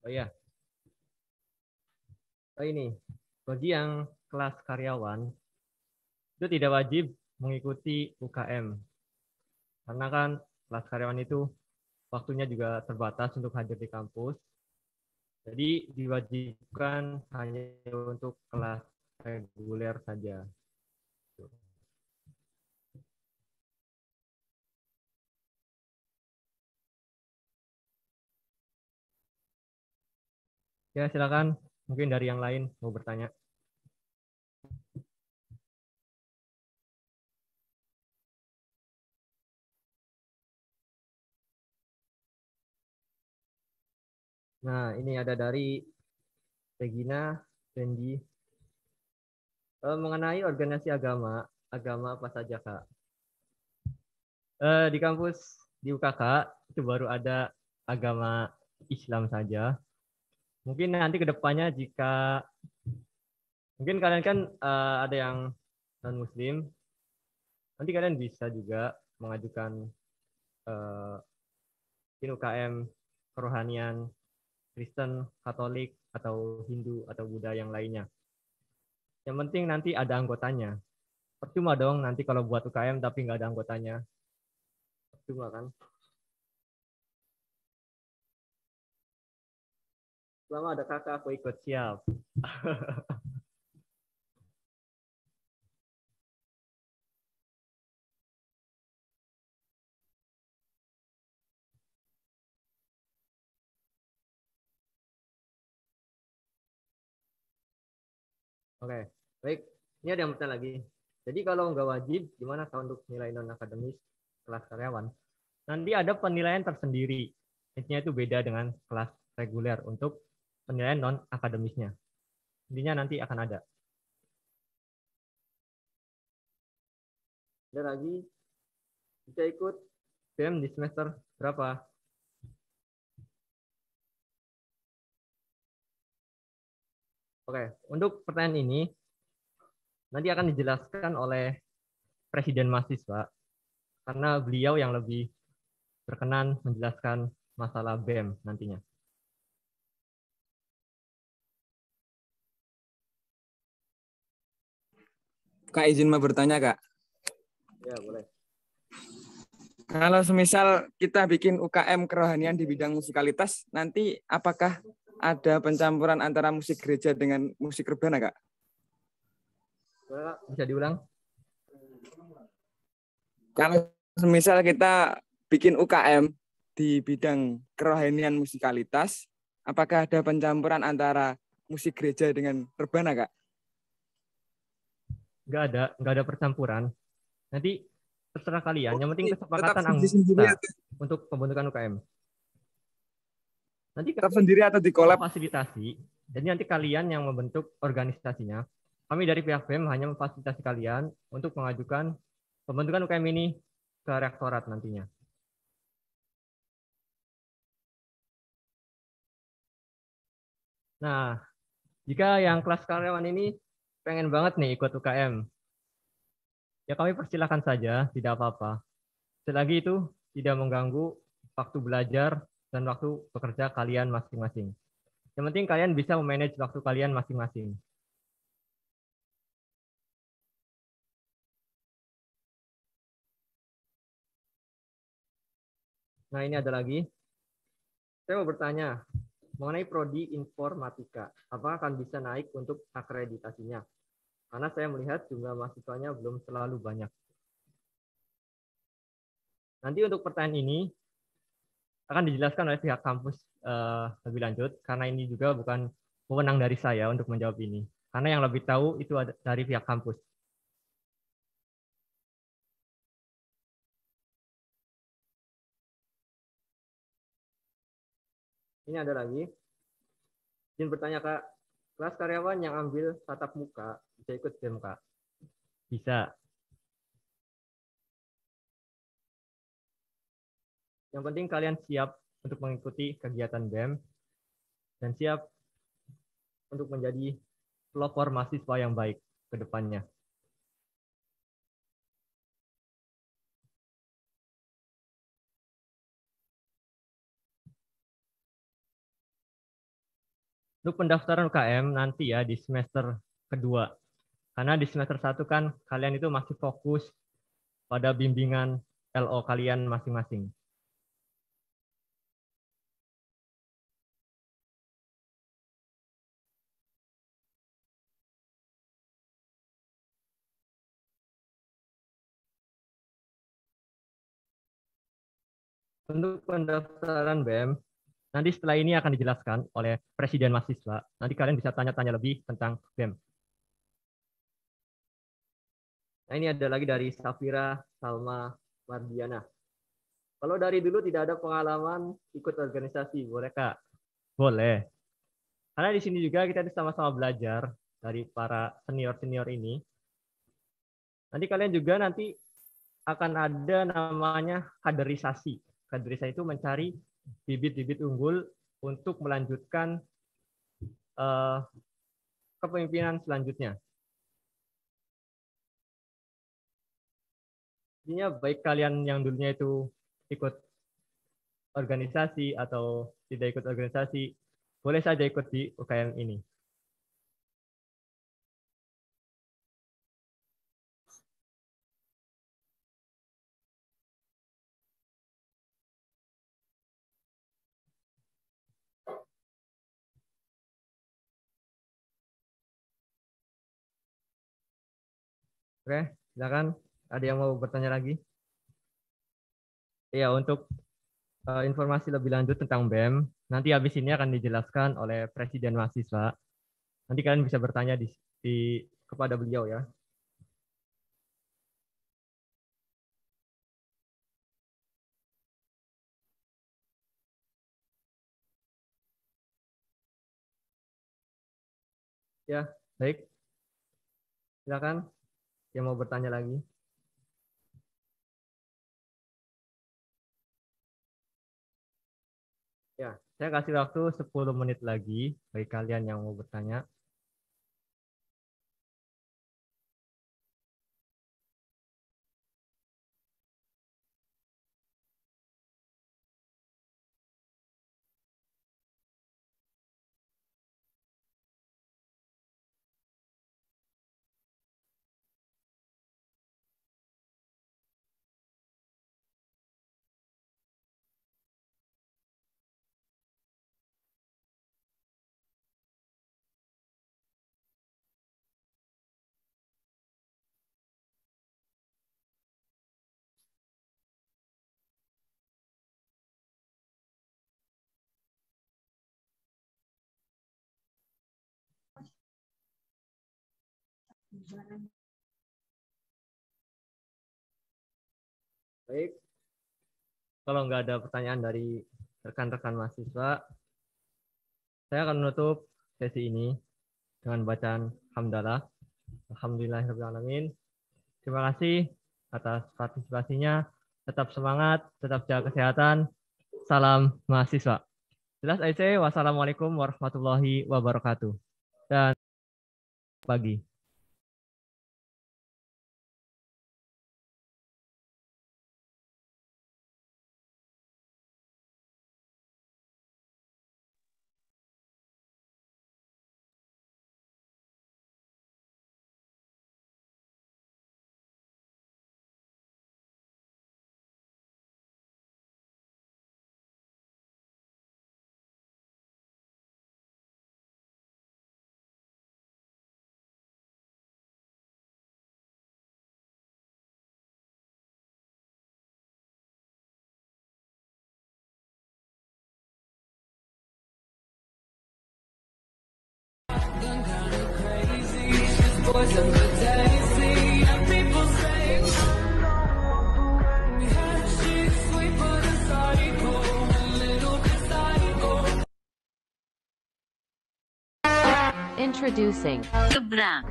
Oh iya. Oh ini, bagi yang kelas karyawan, itu tidak wajib mengikuti UKM. Karena kan kelas karyawan itu waktunya juga terbatas untuk hadir di kampus. Jadi diwajibkan hanya untuk kelas reguler saja. Ya, silakan. Mungkin dari yang lain mau bertanya. Nah, ini ada dari Regina Fendi. Mengenai organisasi agama apa saja, Kak? Di kampus di UKK itu baru ada agama Islam saja. Mungkin nanti ke depannya jika mungkin kalian kan ada yang non-Muslim, nanti kalian bisa juga mengajukan UKM kerohanian Kristen, Katolik, atau Hindu atau Buddha yang lainnya. Yang penting nanti ada anggotanya. Percuma dong nanti kalau buat UKM tapi nggak ada anggotanya. Percuma kan? Selama ada kakak aku ikut, siap. Oke, baik. Ini ada yang bertanya lagi. Jadi kalau nggak wajib, gimana kalau untuk nilai non-akademis kelas karyawan? Nanti ada penilaian tersendiri. Intinya itu beda dengan kelas reguler untuk penilaian non-akademisnya. Intinya nanti akan ada. Ada lagi, bisa ikut BEM di semester berapa? Oke, untuk pertanyaan ini nanti akan dijelaskan oleh Presiden Mahasiswa karena beliau yang lebih berkenan menjelaskan masalah BEM nantinya. Kak, izin mau bertanya, Kak. Ya, boleh. Kalau semisal kita bikin UKM kerohanian di bidang musikalitas, nanti apakah ada pencampuran antara musik gereja dengan musik rebana, Kak? Bisa diulang? Kalau semisal kita bikin UKM di bidang kerohanian musikalitas, apakah ada pencampuran antara musik gereja dengan rebana, Kak? Nggak ada percampuran. Nanti terserah kalian. Yang penting kesepakatan anggota untuk pembentukan UKM. Nanti tetap sendiri atau di kolab fasilitasi. Jadi nanti kalian yang membentuk organisasinya. Kami dari pihak BEM hanya memfasilitasi kalian untuk mengajukan pembentukan UKM ini ke rektorat nantinya. Nah, jika yang kelas karyawan ini pengen banget nih ikut UKM, ya kami persilahkan saja, tidak apa-apa. Selagi itu tidak mengganggu waktu belajar dan waktu bekerja kalian masing-masing. Yang penting kalian bisa memanage waktu kalian masing-masing. Nah, ini ada lagi. Saya mau bertanya mengenai prodi informatika. Apakah akan bisa naik untuk akreditasinya? Karena saya melihat jumlah mahasiswanya belum terlalu banyak. Nanti untuk pertanyaan ini akan dijelaskan oleh pihak kampus lebih lanjut, karena ini juga bukan wewenang dari saya untuk menjawab ini. Karena yang lebih tahu itu dari pihak kampus. Ini ada lagi. Izin bertanya, Kak. Kelas karyawan yang ambil tatap muka bisa ikut BEM, Kak? Bisa. Yang penting kalian siap untuk mengikuti kegiatan BEM dan siap untuk menjadi pelopor mahasiswa yang baik ke depannya. Untuk pendaftaran UKM nanti ya di semester kedua. Karena di semester 1 kan kalian itu masih fokus pada bimbingan LO kalian masing-masing. Untuk pendaftaran BEM, nanti setelah ini akan dijelaskan oleh Presiden Mahasiswa. Nanti kalian bisa tanya-tanya lebih tentang BEM. Nah, ini ada lagi dari Safira Salma Mardiana. Kalau dari dulu tidak ada pengalaman ikut organisasi, boleh Kak? Boleh. Karena di sini juga kita sama-sama belajar dari para senior-senior ini. Nanti kalian juga nanti akan ada namanya kaderisasi. Kaderisasi itu mencari bibit-bibit unggul untuk melanjutkan kepemimpinan selanjutnya. Intinya baik kalian yang dulunya itu ikut organisasi atau tidak ikut organisasi, boleh saja ikut di UKM ini. Oke, silakan. Ada yang mau bertanya lagi? Iya, untuk informasi lebih lanjut tentang BEM, nanti habis ini akan dijelaskan oleh Presiden Mahasiswa. Nanti kalian bisa bertanya kepada beliau ya. Ya, baik. Silakan yang mau bertanya lagi. Ya, saya kasih waktu 10 menit lagi bagi kalian yang mau bertanya. Baik. Kalau nggak ada pertanyaan dari rekan-rekan mahasiswa, saya akan menutup sesi ini dengan bacaan hamdalah. Alhamdulillahirrahmanirrahim. Terima kasih atas partisipasinya. Tetap semangat, tetap jaga kesehatan. Salam mahasiswa. Jelas IC, wassalamualaikum warahmatullahi wabarakatuh. Dan pagi. Introducing Seberang.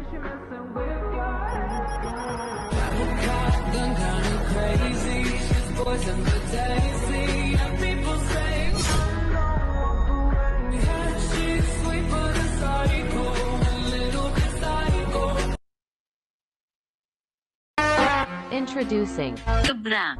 Introducing Seberang.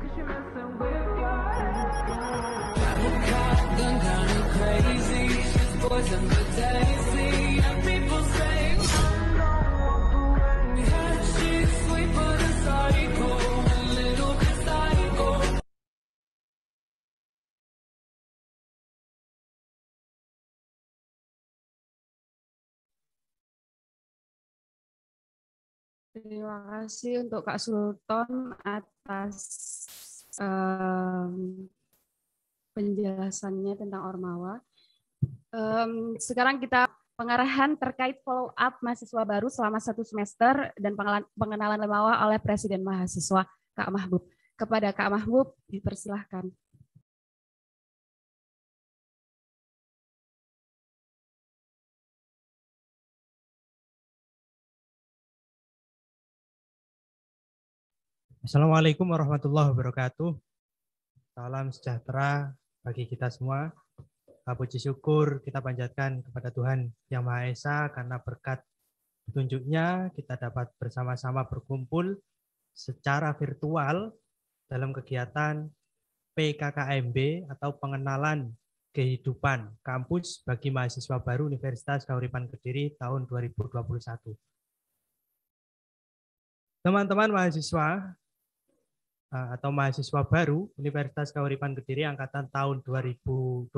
Terima kasih untuk Kak Sultan atas penjelasannya tentang Ormawa. Sekarang kita pengarahan terkait follow up mahasiswa baru selama 1 semester dan pengenalan Ormawa oleh Presiden Mahasiswa Kak Mahbub. Kepada Kak Mahbub dipersilahkan. Assalamualaikum warahmatullahi wabarakatuh. Salam sejahtera bagi kita semua. Puji syukur kita panjatkan kepada Tuhan Yang Maha Esa karena berkat petunjuknya kita dapat bersama-sama berkumpul secara virtual dalam kegiatan PKKMB atau pengenalan kehidupan kampus bagi mahasiswa baru Universitas Kauripan Kediri tahun 2021. Teman-teman mahasiswa atau mahasiswa baru Universitas Kauripan Kediri angkatan tahun 2021